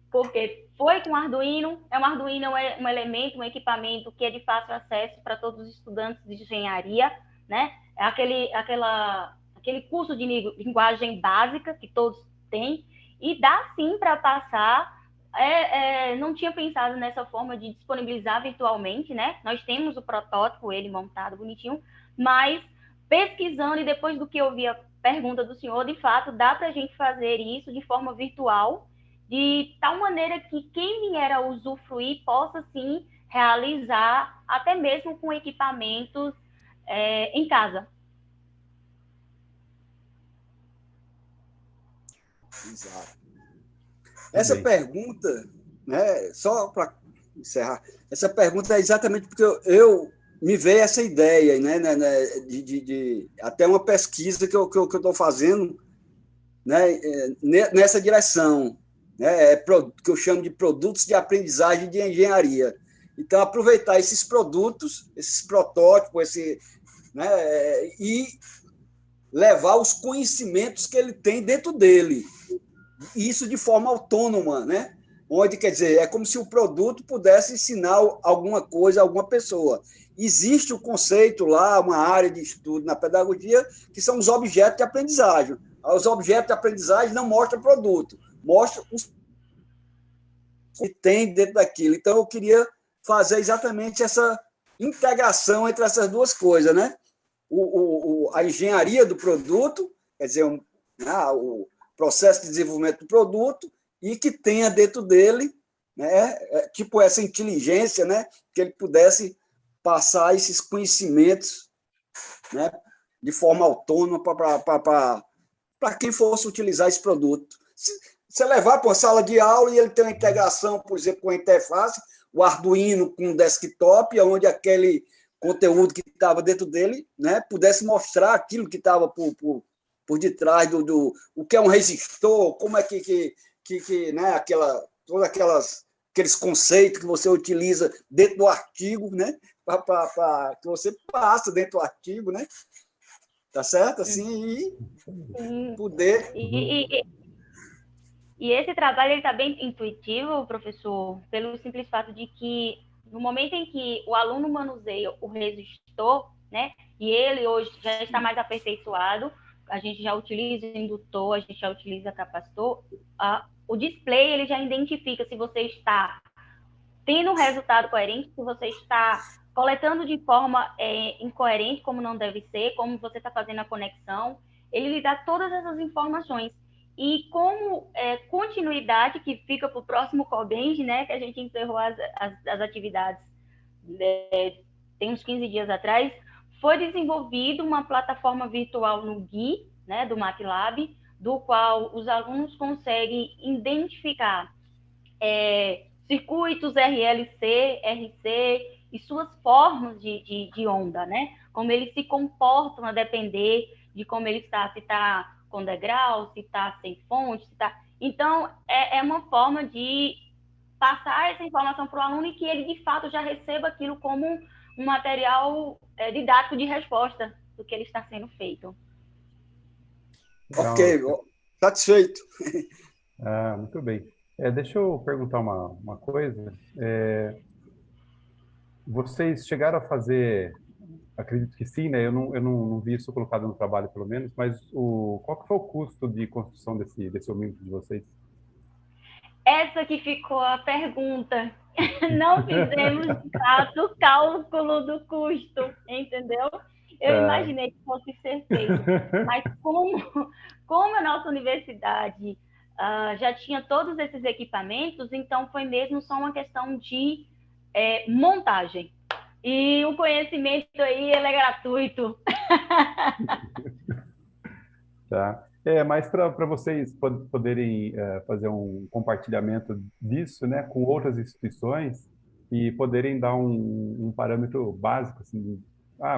porque foi com Arduino, um Arduino é um elemento, um equipamento que é de fácil acesso para todos os estudantes de engenharia, né? É aquele curso de linguagem básica que todos têm, e dá sim para passar. Não tinha pensado nessa forma de disponibilizar virtualmente, né? Nós temos o protótipo, ele montado bonitinho, mas pesquisando, e depois do que eu vi a pergunta do senhor, de fato, dá para a gente fazer isso de forma virtual, de tal maneira que quem vier a usufruir possa, sim, realizar, até mesmo com equipamentos em casa. Exato. Essa pergunta, né, só para encerrar, essa pergunta é exatamente porque eu me veio essa ideia, né, de até uma pesquisa que eu estou fazendo, né, nessa direção, né, que eu chamo de produtos de aprendizagem de engenharia. Então, aproveitar esses produtos, esses protótipos, né, e levar os conhecimentos que ele tem dentro dele. E isso de forma autônoma, né? Onde, quer dizer, é como se o produto pudesse ensinar alguma coisa a alguma pessoa. Existe o conceito lá, uma área de estudo na pedagogia, que são os objetos de aprendizagem. Os objetos de aprendizagem não mostram produto, mostram os que tem dentro daquilo. Então, eu queria fazer exatamente essa integração entre essas duas coisas, né? A engenharia do produto, quer dizer, o processo de desenvolvimento do produto, e que tenha dentro dele, né, tipo essa inteligência, né, que ele pudesse passar esses conhecimentos, né, de forma autônoma para quem fosse utilizar esse produto. Se você levar para uma sala de aula e ele tem uma integração, por exemplo, com a interface, o Arduino com o desktop, onde aquele conteúdo que estava dentro dele, né, pudesse mostrar aquilo que estava por detrás o que é um resistor, como é que né, todos aqueles conceitos que você utiliza dentro do artigo, né, que você passa dentro do artigo, né, tá certo? Assim, e poder... E esse trabalho está bem intuitivo, professor, pelo simples fato de que no momento em que o aluno manuseia o resistor, né, e ele hoje já está mais aperfeiçoado, a gente já utiliza indutor, a gente já utiliza capacitor, o display ele já identifica se você está tendo um resultado coerente, se você está coletando de forma incoerente, como não deve ser, como você está fazendo a conexão, ele lhe dá todas essas informações. E como continuidade, que fica para o próximo Cobenj, né, que a gente encerrou as atividades tem uns 15 dias atrás, foi desenvolvida uma plataforma virtual no GUI, né, do MATLAB, do qual os alunos conseguem identificar circuitos RLC, RC e suas formas de onda, né? Como eles se comportam a depender de como ele está, se está com degrau, se está sem fonte, se está... Então, é uma forma de passar essa informação para o aluno e que ele, de fato, já receba aquilo como um material didático de resposta do que ele está sendo feito. Ok, satisfeito. Muito bem. Deixa eu perguntar uma coisa. Vocês chegaram a fazer, acredito que sim, né? Eu não vi isso colocado no trabalho, pelo menos, mas qual que foi o custo de construção desse omímetro de vocês? Essa que ficou a pergunta. Não fizemos, de fato, o cálculo do custo, entendeu? Eu imaginei que fosse ser feito, mas como a nossa universidade já tinha todos esses equipamentos, então foi mesmo só uma questão de montagem. E o conhecimento aí, ele é gratuito. Tá. Mas para vocês poderem fazer um compartilhamento disso, né, com outras instituições e poderem dar um parâmetro básico, assim,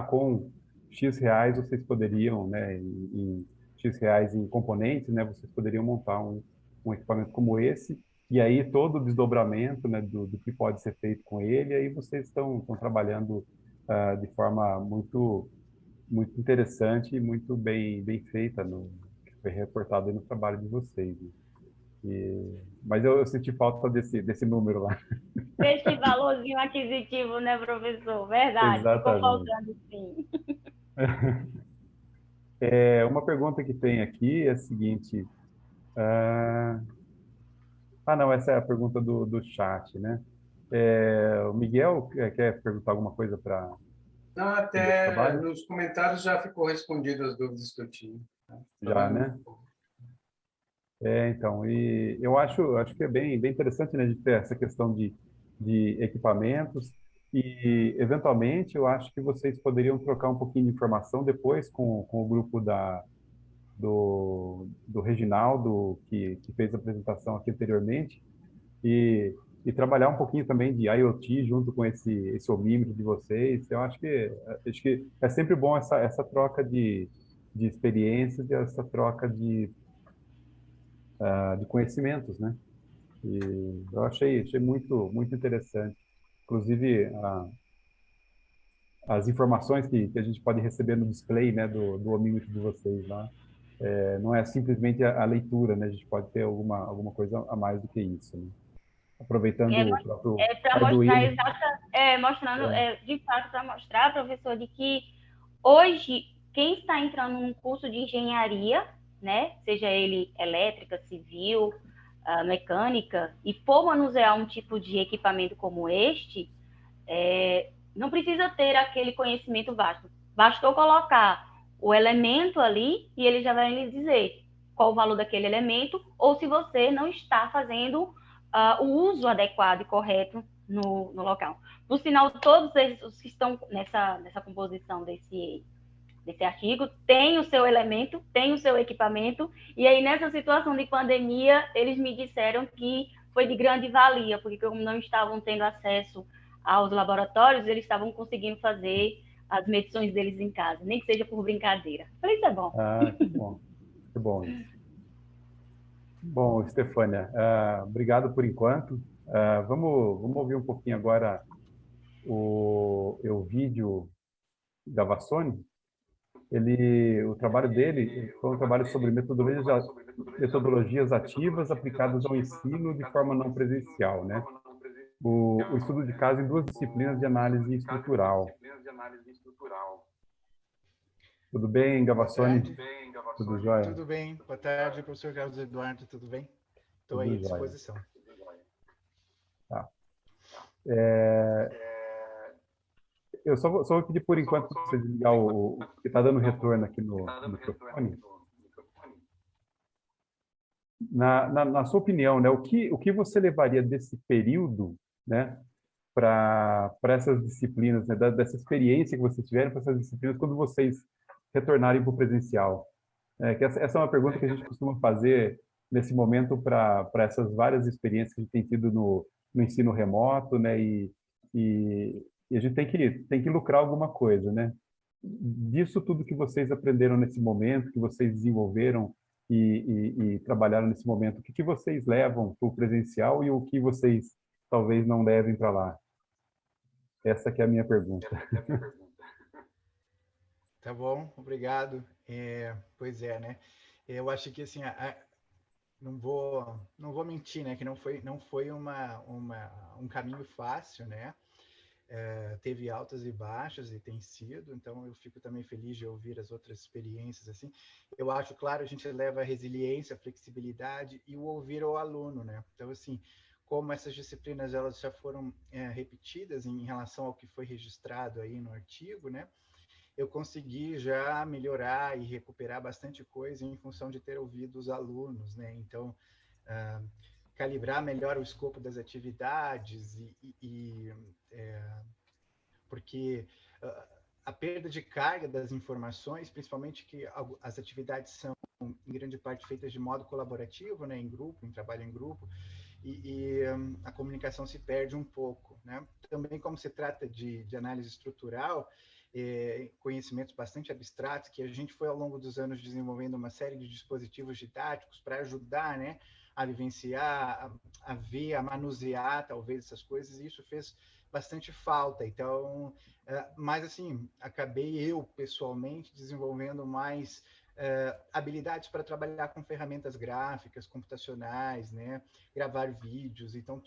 com X reais vocês poderiam, né, em X reais em componentes, né, vocês poderiam montar um equipamento como esse, e aí todo o desdobramento, né, do que pode ser feito com ele, aí vocês estão trabalhando de forma muito interessante e muito bem feita, que foi reportado aí no trabalho de vocês. Mas eu senti falta desse número lá. Esse valorzinho aquisitivo, né, professor? Verdade, Exatamente. ficou faltando sim. Uma pergunta que tem aqui é a seguinte. Não, essa é a pergunta do chat, né? O Miguel quer perguntar alguma coisa para... Não, até nos comentários já ficou respondido as dúvidas que eu tinha. Tá? Já, né? Então, e eu acho que é bem interessante, né, de ter essa questão de equipamentos e, eventualmente, eu acho que vocês poderiam trocar um pouquinho de informação depois com o grupo do Reginaldo, que fez a apresentação aqui anteriormente, e trabalhar um pouquinho também de IoT junto com esse omímetro de vocês. Eu acho que é sempre bom essa troca de experiências e essa troca de conhecimentos, né? E eu achei muito interessante. Inclusive, as informações que a gente pode receber no display, né, do omímetro de vocês lá, não é simplesmente a leitura, né? A gente pode ter alguma coisa a mais do que isso, né? Aproveitando o próprio para mostrar Arduino. mostrando, de fato, para mostrar, professor, de que hoje quem está entrando num curso de engenharia, né, seja ele elétrica, civil, mecânica, e for manusear um tipo de equipamento como este, não precisa ter aquele conhecimento vasto. Bastou colocar o elemento ali e ele já vai lhe dizer qual o valor daquele elemento, ou se você não está fazendo o uso adequado e correto no local. Por sinal, todos os que estão nessa composição desse artigo têm o seu elemento, têm o seu equipamento, e aí nessa situação de pandemia, eles me disseram que foi de grande valia, porque como não estavam tendo acesso aos laboratórios, eles estavam conseguindo fazer as medições deles em casa, nem que seja por brincadeira. Falei, isso é bom. Que bom. Que bom isso. Bom, Stefânia, obrigado por enquanto. Vamos ouvir um pouquinho agora o vídeo da Vassoni. O trabalho dele foi um trabalho sobre metodologias ativas aplicadas ao ensino de forma não presencial, né? O estudo de caso em 2 disciplinas de análise estrutural. Tudo bem, Gavassoni? Tudo jóia? Tudo bem. Boa tarde, professor Carlos Eduardo, tudo bem? Estou aí à disposição. Tá. Eu só vou pedir por enquanto para você desligar que está dando retorno aqui no microfone. Na sua opinião, né, o que você levaria desse período, né, para essas disciplinas, né, dessa experiência que vocês tiveram para essas disciplinas quando vocês retornarem para o presencial? Que essa é uma pergunta que a gente costuma fazer nesse momento para essas várias experiências que a gente tem tido no ensino remoto, né, e a gente tem que lucrar alguma coisa, né? Disso tudo que vocês aprenderam nesse momento, que vocês desenvolveram e trabalharam nesse momento, o que vocês levam para o presencial e o que vocês talvez não levem para lá? Essa que é a minha pergunta. Tá bom, obrigado. Pois é, né? Eu acho que assim, não vou mentir, né? Que não foi um caminho fácil, né? Teve altas e baixas e tem sido, então eu fico também feliz de ouvir as outras experiências assim. Eu acho, claro, a gente leva a resiliência, a flexibilidade e o ouvir o aluno, né? Então assim, como essas disciplinas elas já foram repetidas em relação ao que foi registrado aí no artigo, né? Eu consegui já melhorar e recuperar bastante coisa em função de ter ouvido os alunos, né? Então calibrar melhor o escopo das atividades porque a perda de carga das informações, principalmente que as atividades são em grande parte feitas de modo colaborativo, né, em grupo, em trabalho em grupo, e a comunicação se perde um pouco, né? Também como se trata de análise estrutural, conhecimentos bastante abstratos, que a gente foi ao longo dos anos desenvolvendo uma série de dispositivos didáticos para ajudar, né, a vivenciar, a ver, a manusear, talvez, essas coisas, e isso fez bastante falta. Então, mas assim, acabei eu, pessoalmente, desenvolvendo mais habilidades para trabalhar com ferramentas gráficas, computacionais, né, gravar vídeos, então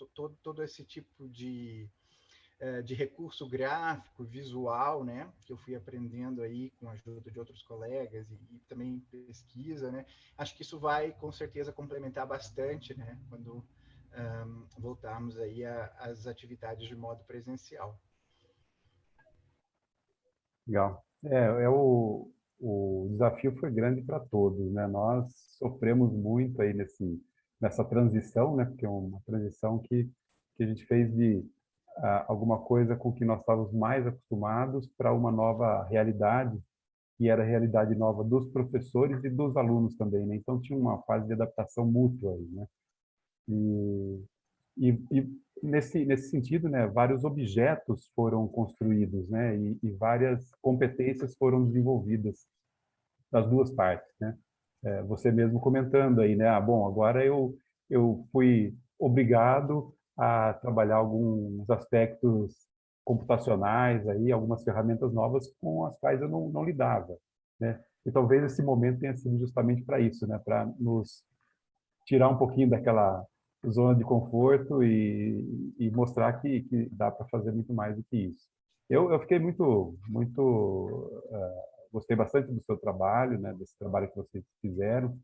todo esse tipo de recurso gráfico, visual, né, que eu fui aprendendo aí com a ajuda de outros colegas e também pesquisa, né, acho que isso vai, com certeza, complementar bastante, né, quando voltarmos aí às atividades de modo presencial. Legal. O desafio foi grande para todos, né? Nós sofremos muito aí nessa transição, né? Porque é uma transição que a gente fez de alguma coisa com que nós estávamos mais acostumados para uma nova realidade, que era a realidade nova dos professores e dos alunos também, né? Então tinha uma fase de adaptação mútua aí, né? E nesse sentido, né, vários objetos foram construídos, né, e várias competências foram desenvolvidas das duas partes, né? Você mesmo comentando aí, né? Bom, agora eu fui obrigado a trabalhar alguns aspectos computacionais, aí, algumas ferramentas novas com as quais eu não lidava, né? E talvez esse momento tenha sido justamente para isso, né? Para nos tirar um pouquinho daquela zona de conforto e mostrar que dá para fazer muito mais do que isso. Eu fiquei gostei bastante do seu trabalho, né? Desse trabalho que vocês fizeram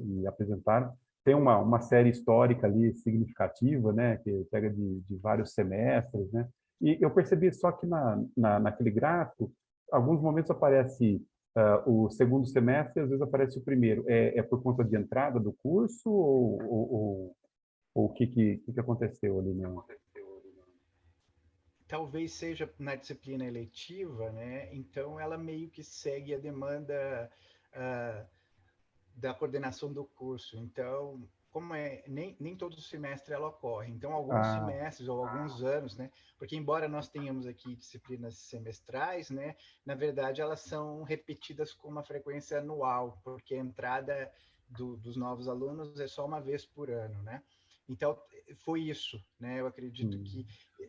e apresentaram. Tem uma série histórica ali significativa, né? Que pega de vários semestres, né? E eu percebi só que naquele gráfico, alguns momentos aparece o segundo semestre, às vezes aparece o primeiro. É por conta de entrada do curso ou o que aconteceu ali, né? Talvez seja na disciplina eletiva, né? Então ela meio que segue a demanda da coordenação do curso. Então, como nem todo semestre ela ocorre. Então, alguns semestres ou alguns anos, né? Porque embora nós tenhamos aqui disciplinas semestrais, né? Na verdade, elas são repetidas com uma frequência anual, porque a entrada dos novos alunos é só uma vez por ano, né? Então, foi isso, né? Eu acredito que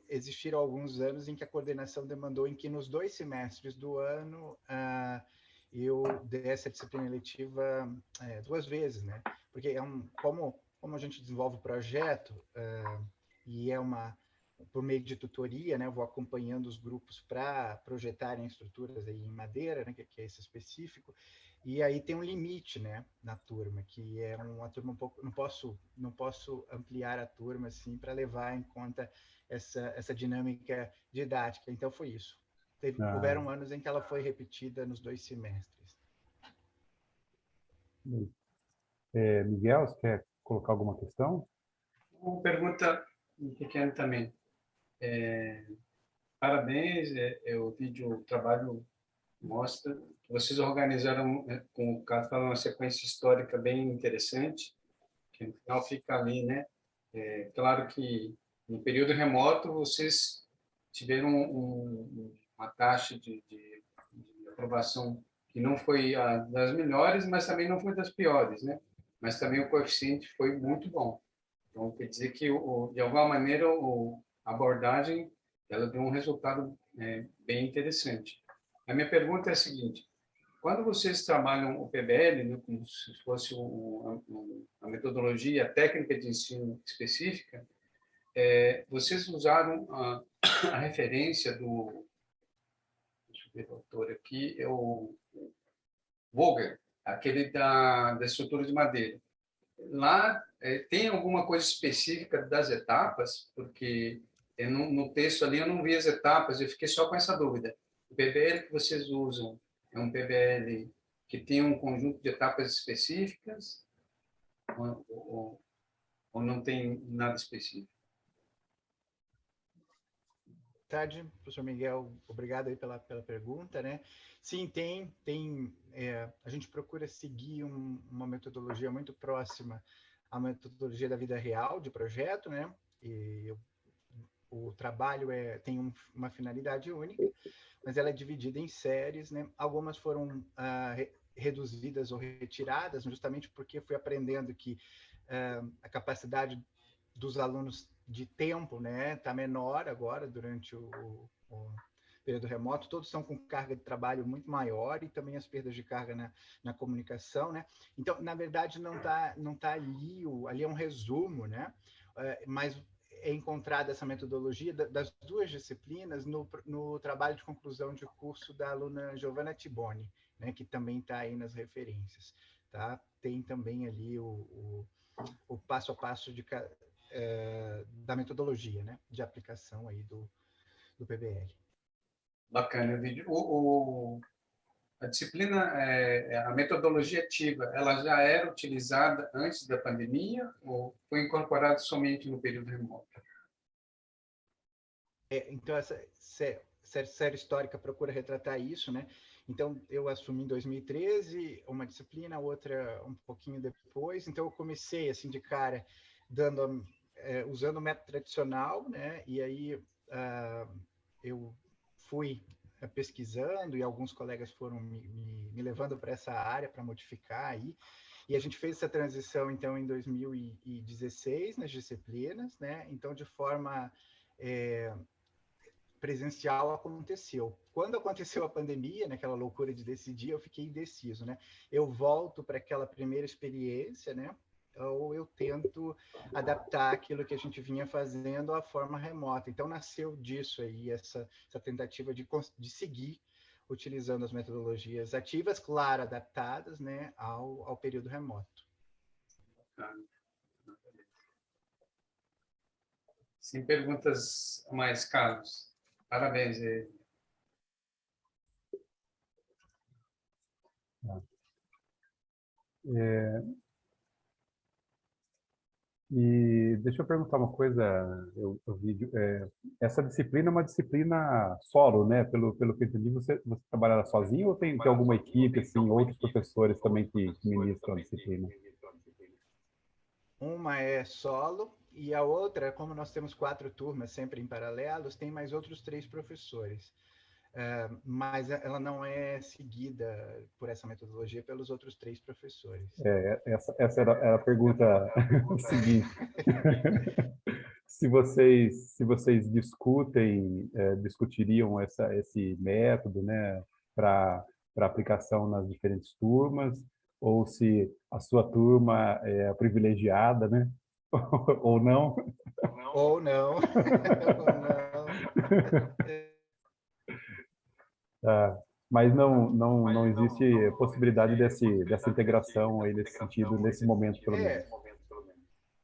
existiram alguns anos em que a coordenação demandou em que nos 2 semestres do ano eu desse a disciplina eletiva 2 vezes, né? Porque como a gente desenvolve o projeto e por meio de tutoria, né? Eu vou acompanhando os grupos para projetarem estruturas aí em madeira, né? Que é esse específico. E aí tem um limite, né, na turma, que é uma turma um pouco, não posso ampliar a turma assim para levar em conta essa dinâmica didática. Então foi isso. Houveram anos em que ela foi repetida nos 2 semestres. Miguel, você quer colocar alguma questão? Uma pergunta pequena também. Parabéns, o vídeo, o trabalho mostra que vocês organizaram, com o Cato, uma sequência histórica bem interessante, que no final fica ali, né? Claro que no período remoto vocês tiveram uma taxa de aprovação que não foi a das melhores, mas também não foi das piores, né? Mas também o coeficiente foi muito bom. Então, quer dizer que, de alguma maneira, a abordagem ela deu um resultado bem interessante. A minha pergunta é a seguinte: quando vocês trabalham o PBL, né, como se fosse a metodologia, a técnica de ensino específica, vocês usaram a referência deixa eu ver o autor aqui, é o Vogel, aquele da estrutura de madeira. Lá tem alguma coisa específica das etapas? Porque no texto ali eu não vi as etapas, eu fiquei só com essa dúvida. O PBL que vocês usam é um PBL que tem um conjunto de etapas específicas ou não tem nada específico? Boa tarde, professor Miguel, obrigado aí pela pergunta, né? Sim, tem a gente procura seguir uma metodologia muito próxima à metodologia da vida real de projeto, né? E o trabalho tem uma finalidade única, mas ela é dividida em séries, né? Algumas foram reduzidas ou retiradas, justamente porque fui aprendendo que a capacidade dos alunos de tempo, né, está menor agora durante o período remoto. Todos estão com carga de trabalho muito maior e também as perdas de carga na comunicação, né? Então, na verdade, não tá ali é um resumo, né? Mas é encontrada essa metodologia das 2 disciplinas no trabalho de conclusão de curso da aluna Giovanna Tiboni, né, que também está aí nas referências, tá? Tem também ali o passo a passo da metodologia, né, de aplicação aí do PBL. Bacana o vídeo. A disciplina, a metodologia ativa, ela já era utilizada antes da pandemia ou foi incorporada somente no período remoto? Então, essa série histórica procura retratar isso, né? Então, eu assumi em 2013 uma disciplina, outra um pouquinho depois. Então, eu comecei, assim, de cara, usando o método tradicional, né? E aí eu fui pesquisando e alguns colegas foram me levando para essa área para modificar aí. E a gente fez essa transição, então, em 2016, nas disciplinas, né? Então, de forma presencial aconteceu. Quando aconteceu a pandemia, naquela loucura de decidir, eu fiquei indeciso, né? Eu volto para aquela primeira experiência, né? Ou eu tento adaptar aquilo que a gente vinha fazendo à forma remota. Então, nasceu disso aí, essa tentativa de seguir utilizando as metodologias ativas, claro, adaptadas, né, ao período remoto. Sem perguntas mais, Carlos. Parabéns. E deixa eu perguntar uma coisa, essa disciplina é uma disciplina solo, né? Pelo que eu entendi, você trabalha sozinho ou tem alguma equipe, assim, outros professores também que ministram a disciplina? Uma é solo e a outra, como nós temos 4 turmas sempre em paralelos, tem mais outros 3 professores. Mas ela não é seguida por essa metodologia pelos outros 3 professores. Essa era a pergunta seguinte. Se vocês discutiriam esse método, né, para aplicação nas diferentes turmas, ou se a sua turma é a privilegiada, né? Ou não? Ou não. Ou não. Mas não existe possibilidade dessa integração aí nesse sentido, nesse momento, pelo menos.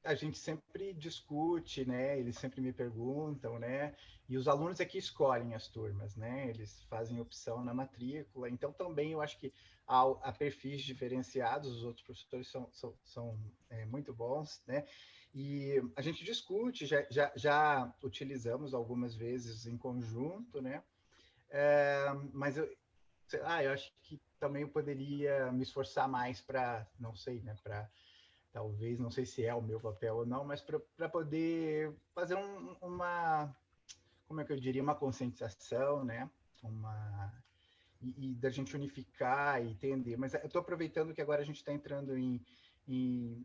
A gente sempre discute, né? Eles sempre me perguntam, né? E os alunos é que escolhem as turmas, né? Eles fazem opção na matrícula. Então, também eu acho que há perfis diferenciados, os outros professores são muito bons, né? E a gente discute, já utilizamos algumas vezes em conjunto, né? Mas eu acho que também eu poderia me esforçar mais para, não sei, né? Talvez, não sei se é o meu papel ou não, mas para poder fazer como é que eu diria, uma conscientização, né? E da gente unificar e entender. Mas eu estou aproveitando que agora a gente está entrando em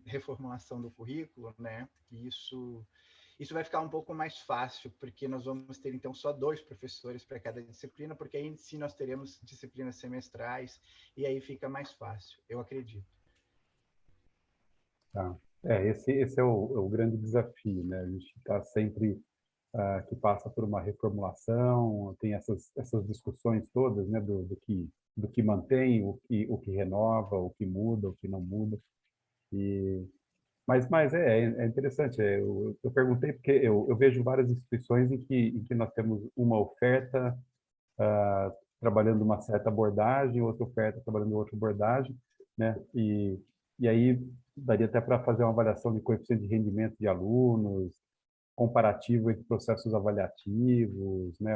reformulação do currículo, né? E isso vai ficar um pouco mais fácil, porque nós vamos ter, então, só 2 professores para cada disciplina, porque aí sim nós teremos disciplinas semestrais, e aí fica mais fácil, eu acredito. Tá. Esse é o grande desafio, né? A gente está sempre que passa por uma reformulação, tem essas discussões todas, né? Do que mantém, o que renova, o que muda, o que não muda. Mas é interessante. Eu perguntei porque eu vejo várias instituições em que nós temos uma oferta trabalhando uma certa abordagem, outra oferta trabalhando outra abordagem, né? E aí daria até para fazer uma avaliação de coeficiente de rendimento de alunos, comparativo entre processos avaliativos, né?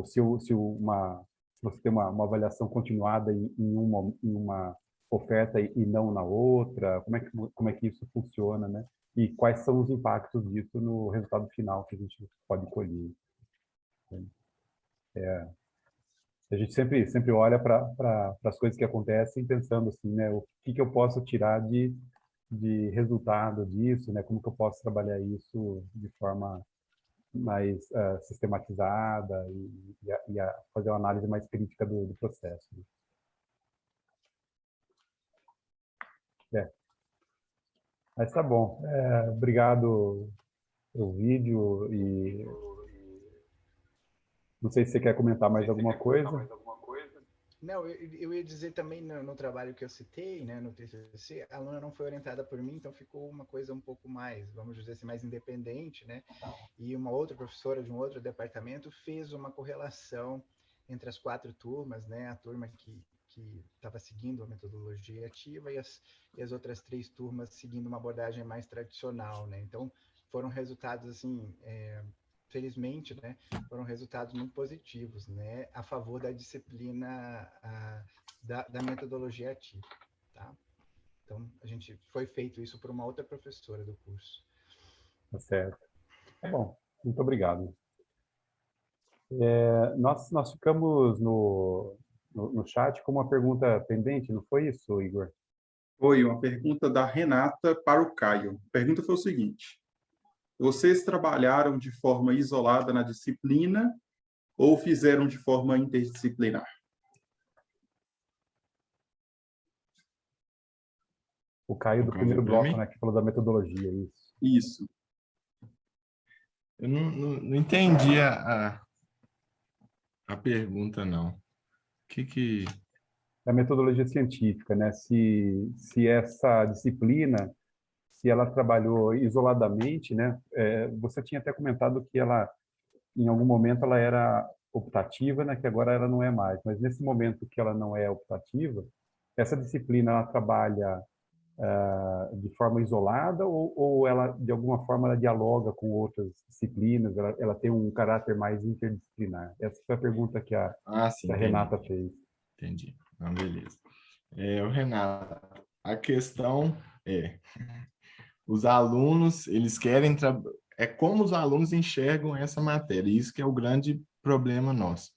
Se você tem uma avaliação continuada em uma oferta e não na outra, como é que isso funciona, né? E quais são os impactos disso no resultado final que a gente pode colher. A gente sempre olha para as coisas que acontecem pensando assim, né? O que eu posso tirar de resultado disso, né? Como que eu posso trabalhar isso de forma mais sistematizada e fazer uma análise mais crítica do processo. Mas tá bom. Obrigado pelo vídeo e não sei se você quer comentar mais alguma coisa. Não, eu ia dizer também no trabalho que eu citei, né, no TCC, a aluna não foi orientada por mim, então ficou uma coisa um pouco mais, vamos dizer assim, mais independente, né? E uma outra professora de um outro departamento fez uma correlação entre as 4 turmas, né? A turma que estava seguindo a metodologia ativa e as outras 3 turmas seguindo uma abordagem mais tradicional, né? Então, foram resultados, assim, felizmente, né, foram resultados muito positivos, né, a favor da disciplina da metodologia ativa, tá? Então, foi feito isso por uma outra professora do curso. Tá certo. Tá bom, muito obrigado. Nós ficamos no chat com uma pergunta pendente, não foi isso, Igor? Foi uma pergunta da Renata para o Caio. A pergunta foi o seguinte: vocês trabalharam de forma isolada na disciplina ou fizeram de forma interdisciplinar? O Caio do primeiro bloco, né, que falou da metodologia, isso. Isso. Eu não entendi a pergunta, não. Que... A metodologia científica, né? Se essa disciplina, se ela trabalhou isoladamente, né? Você tinha até comentado que ela, em algum momento, ela era optativa, né? Que agora ela não é mais. Mas nesse momento que ela não é optativa, essa disciplina ela trabalha de forma isolada ou ela, de alguma forma, ela dialoga com outras disciplinas, ela tem um caráter mais interdisciplinar? Essa foi a pergunta que a Renata fez. Entendi. Não, beleza. Renato, a questão os alunos, eles querem... É como os alunos enxergam essa matéria, isso que é o grande problema nosso.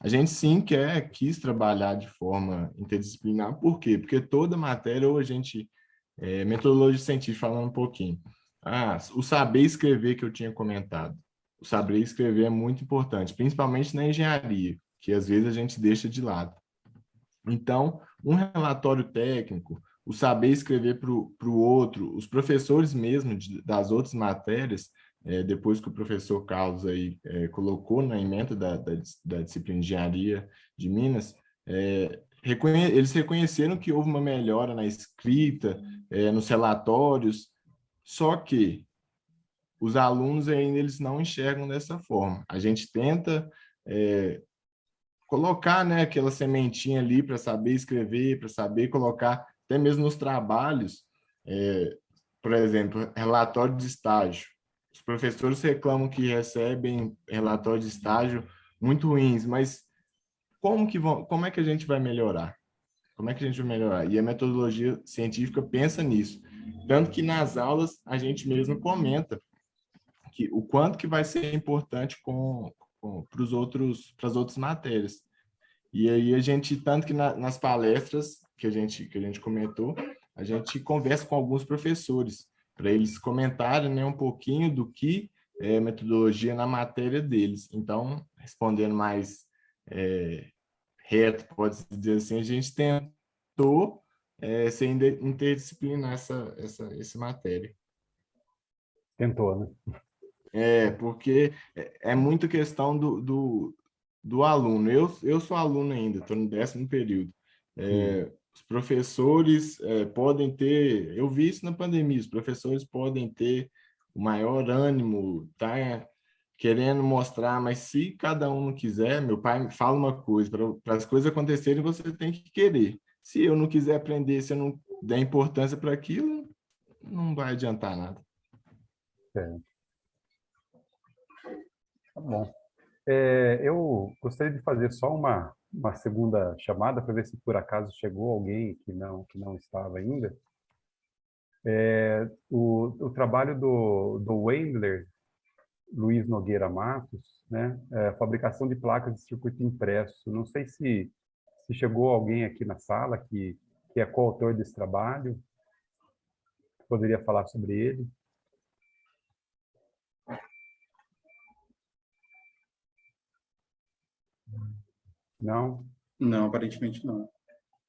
A gente sim quis trabalhar de forma interdisciplinar, por quê? Porque toda matéria, ou a gente... metodologia científica, falando um pouquinho. O saber escrever que eu tinha comentado. O saber escrever é muito importante, principalmente na engenharia, que às vezes a gente deixa de lado. Então, um relatório técnico, o saber escrever para o outro, os professores mesmo das outras matérias, depois que o professor Carlos aí, colocou na ementa da disciplina de engenharia de Minas, eles reconheceram que houve uma melhora na escrita, nos relatórios, só que os alunos ainda eles não enxergam dessa forma. A gente tenta colocar, né, aquela sementinha ali para saber escrever, para saber colocar, até mesmo nos trabalhos, por exemplo, relatório de estágio. Os professores reclamam que recebem relatórios de estágio muito ruins, mas como é que a gente vai melhorar? Como é que a gente vai melhorar? E a metodologia científica pensa nisso. Tanto que nas aulas a gente mesmo comenta que o quanto que vai ser importante para as outras matérias. E aí a gente, tanto que nas palestras que a gente comentou, a gente conversa com alguns professores, para eles comentarem, né, um pouquinho do que é metodologia na matéria deles. Então, respondendo mais reto, pode-se dizer assim, a gente tentou ser interdisciplinar essa matéria. Tentou, né? Porque é muito questão do aluno. Eu sou aluno ainda, estou no 10º período. Os professores podem ter... Eu vi isso na pandemia, os professores podem ter o maior ânimo, tá querendo mostrar, mas se cada um não quiser, meu pai fala uma coisa, para as coisas acontecerem, você tem que querer. Se eu não quiser aprender, se eu não der importância para aquilo, não vai adiantar nada. Tá bom. Eu gostaria de fazer só uma segunda chamada para ver se por acaso chegou alguém que não estava ainda. O trabalho do Wendler Luiz Nogueira Matos, né? Fabricação de placas de circuito impresso. Não sei se chegou alguém aqui na sala que é coautor desse trabalho, poderia falar sobre ele. Não? Não, aparentemente não.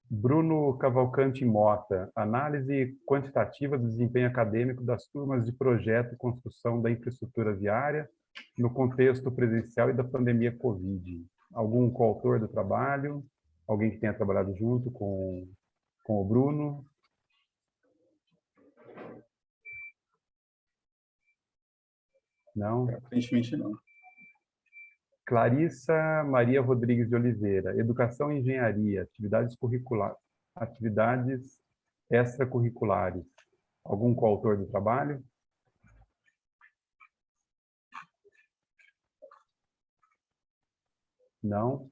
Bruno Cavalcante Mota, análise quantitativa do desempenho acadêmico das turmas de projeto e construção da infraestrutura viária no contexto presencial e da pandemia Covid. Algum coautor do trabalho? Alguém que tenha trabalhado junto com o Bruno? Não? Aparentemente não. Clarissa Maria Rodrigues de Oliveira, Educação e Engenharia, atividades extracurriculares. Algum coautor do trabalho? Não?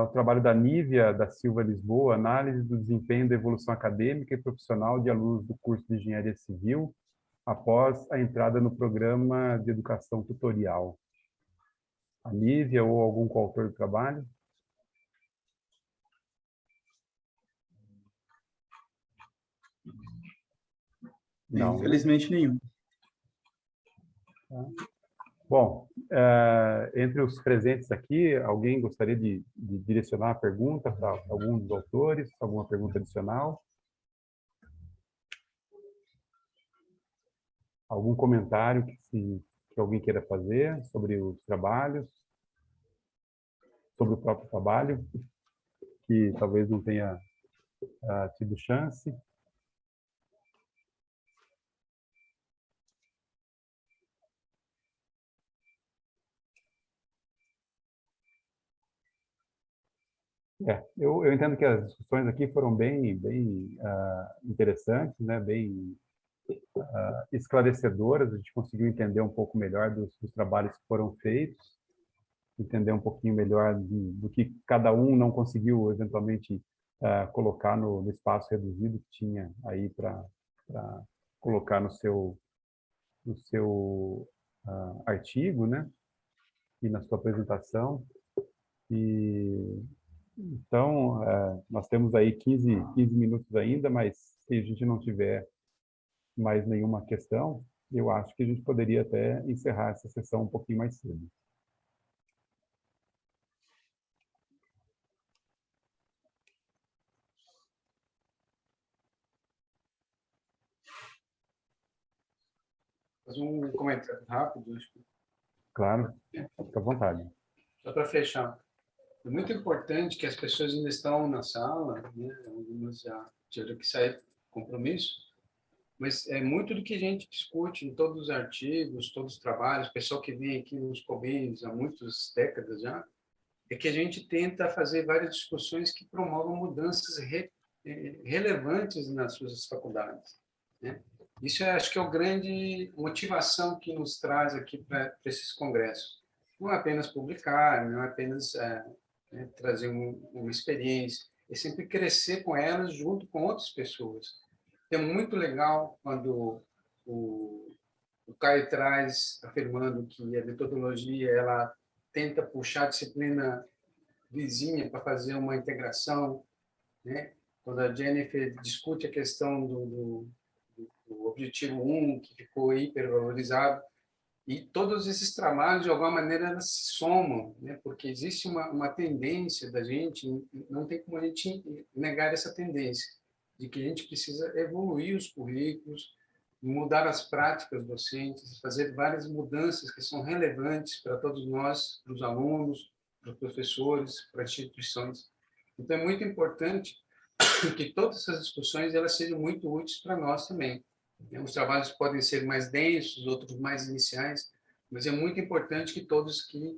O trabalho da Nívia da Silva Lisboa, análise do desempenho da evolução acadêmica e profissional de alunos do curso de Engenharia Civil, após a entrada no programa de educação tutorial. A Nívia ou algum coautor do trabalho? Não. Infelizmente, nenhum. Bom, entre os presentes aqui, alguém gostaria de direcionar a pergunta para algum dos autores? Alguma pergunta adicional? Algum comentário que alguém queira fazer sobre os trabalhos? Sobre o próprio trabalho, que talvez não tenha tido chance? Eu entendo que as discussões aqui foram bem interessantes, né? Bem esclarecedoras. A gente conseguiu entender um pouco melhor dos trabalhos que foram feitos, entender um pouquinho melhor do que cada um não conseguiu eventualmente colocar no espaço reduzido que tinha aí para colocar no seu artigo, né? E na sua apresentação. Então, nós temos aí 15 minutos ainda, mas se a gente não tiver mais nenhuma questão, eu acho que a gente poderia até encerrar essa sessão um pouquinho mais cedo. Fazer um comentário rápido, acho que. Claro, fica à vontade. Só para fechar. É muito importante que as pessoas ainda estão na sala, né? Algumas já tiveram que sair compromisso, mas é muito do que a gente discute em todos os artigos, todos os trabalhos, o pessoal que vem aqui nos COBENs há muitas décadas já, é que a gente tenta fazer várias discussões que promovam mudanças relevantes nas suas faculdades, né? Isso acho que é a grande motivação que nos traz aqui para esses congressos. Não é apenas publicar, não é apenas trazer uma experiência, é sempre crescer com elas junto com outras pessoas. É muito legal quando o Caio traz afirmando que a metodologia ela tenta puxar a disciplina vizinha para fazer uma integração, né? Quando a Jennifer discute a questão do objetivo 1, que ficou hipervalorizado, e todos esses trabalhos, de alguma maneira, elas se somam, né? Porque existe uma tendência da gente, não tem como a gente negar essa tendência, de que a gente precisa evoluir os currículos, mudar as práticas docentes, fazer várias mudanças que são relevantes para todos nós, para os alunos, para os professores, para as instituições. Então, é muito importante que todas essas discussões elas sejam muito úteis para nós também. Os trabalhos podem ser mais densos, outros mais iniciais, mas é muito importante que todos que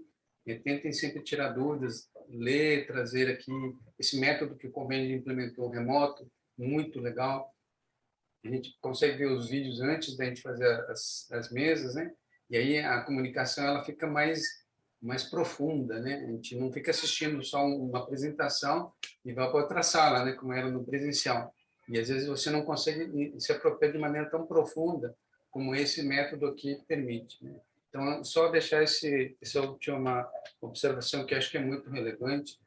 tentem sempre tirar dúvidas, ler, trazer aqui esse método que o convênio implementou remoto, muito legal. A gente consegue ver os vídeos antes da gente fazer as mesas, né? E aí a comunicação ela fica mais profunda, né? A gente não fica assistindo só uma apresentação e vai para outra sala, né? Como era no presencial. E às vezes você não consegue se apropriar de maneira tão profunda como esse método aqui permite, né? Então, só deixar essa última observação que acho que é muito relevante,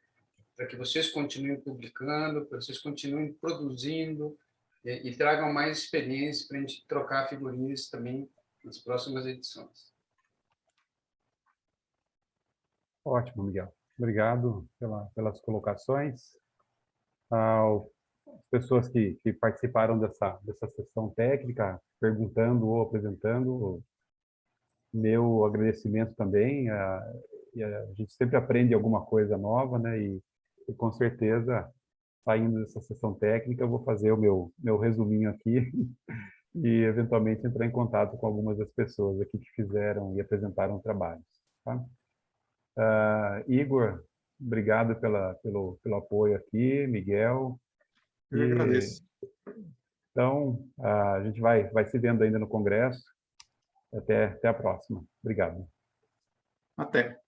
para que vocês continuem publicando, para vocês continuem produzindo e tragam mais experiência para a gente trocar figurinhas também nas próximas edições. Ótimo, Miguel. Obrigado pelas colocações. As pessoas que participaram dessa sessão técnica, perguntando ou apresentando, meu agradecimento também. A gente sempre aprende alguma coisa nova, né? E com certeza, saindo dessa sessão técnica, eu vou fazer o meu resuminho aqui e, eventualmente, entrar em contato com algumas das pessoas aqui que fizeram e apresentaram trabalhos. Tá? Igor, obrigado pelo apoio aqui, Miguel. Eu agradeço. Então, a gente vai se vendo ainda no Congresso. Até a próxima. Obrigado. Até.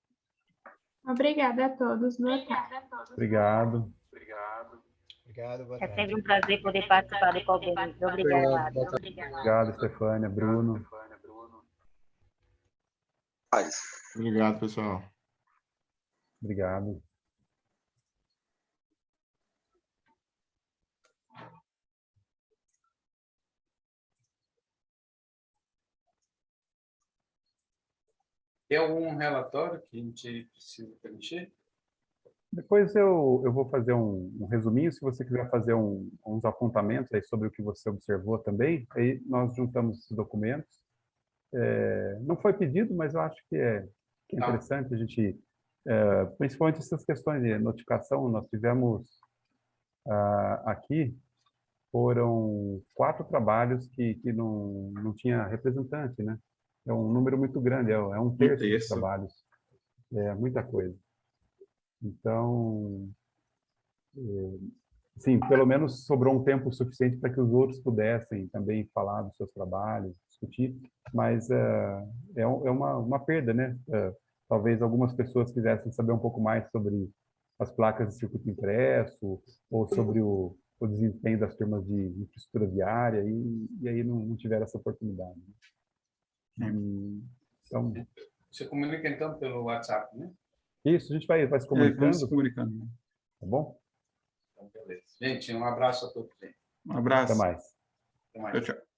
Obrigada a todos. Boa tarde. Obrigado. Obrigado, boa É tarde. sempre um prazer poder participar do COBENS. Obrigada. Obrigado, Stefânia, Bruno. Obrigado, pessoal. Obrigado. Tem algum relatório que a gente precisa preencher? Depois eu vou fazer um resuminho, se você quiser fazer uns apontamentos aí sobre o que você observou também, aí nós juntamos esses documentos. Não foi pedido, mas eu acho que é interessante a gente, principalmente essas questões de notificação, nós tivemos aqui, foram 4 trabalhos que não tinha representante, né? É um número muito grande, é 1/3 dos trabalhos, é muita coisa. Então, sim, pelo menos sobrou um tempo suficiente para que os outros pudessem também falar dos seus trabalhos, discutir, mas é uma perda, né? Talvez algumas pessoas quisessem saber um pouco mais sobre as placas de circuito impresso ou sobre o desempenho das turmas de infraestrutura viária e aí não tiveram essa oportunidade. Então, Você comunica, então, pelo WhatsApp, né? Isso, a gente vai se comunicando. Vamos se comunicando. Tá bom? Então, beleza. Gente, um abraço a todos. Um abraço. Até mais. Até mais. Tchau, tchau.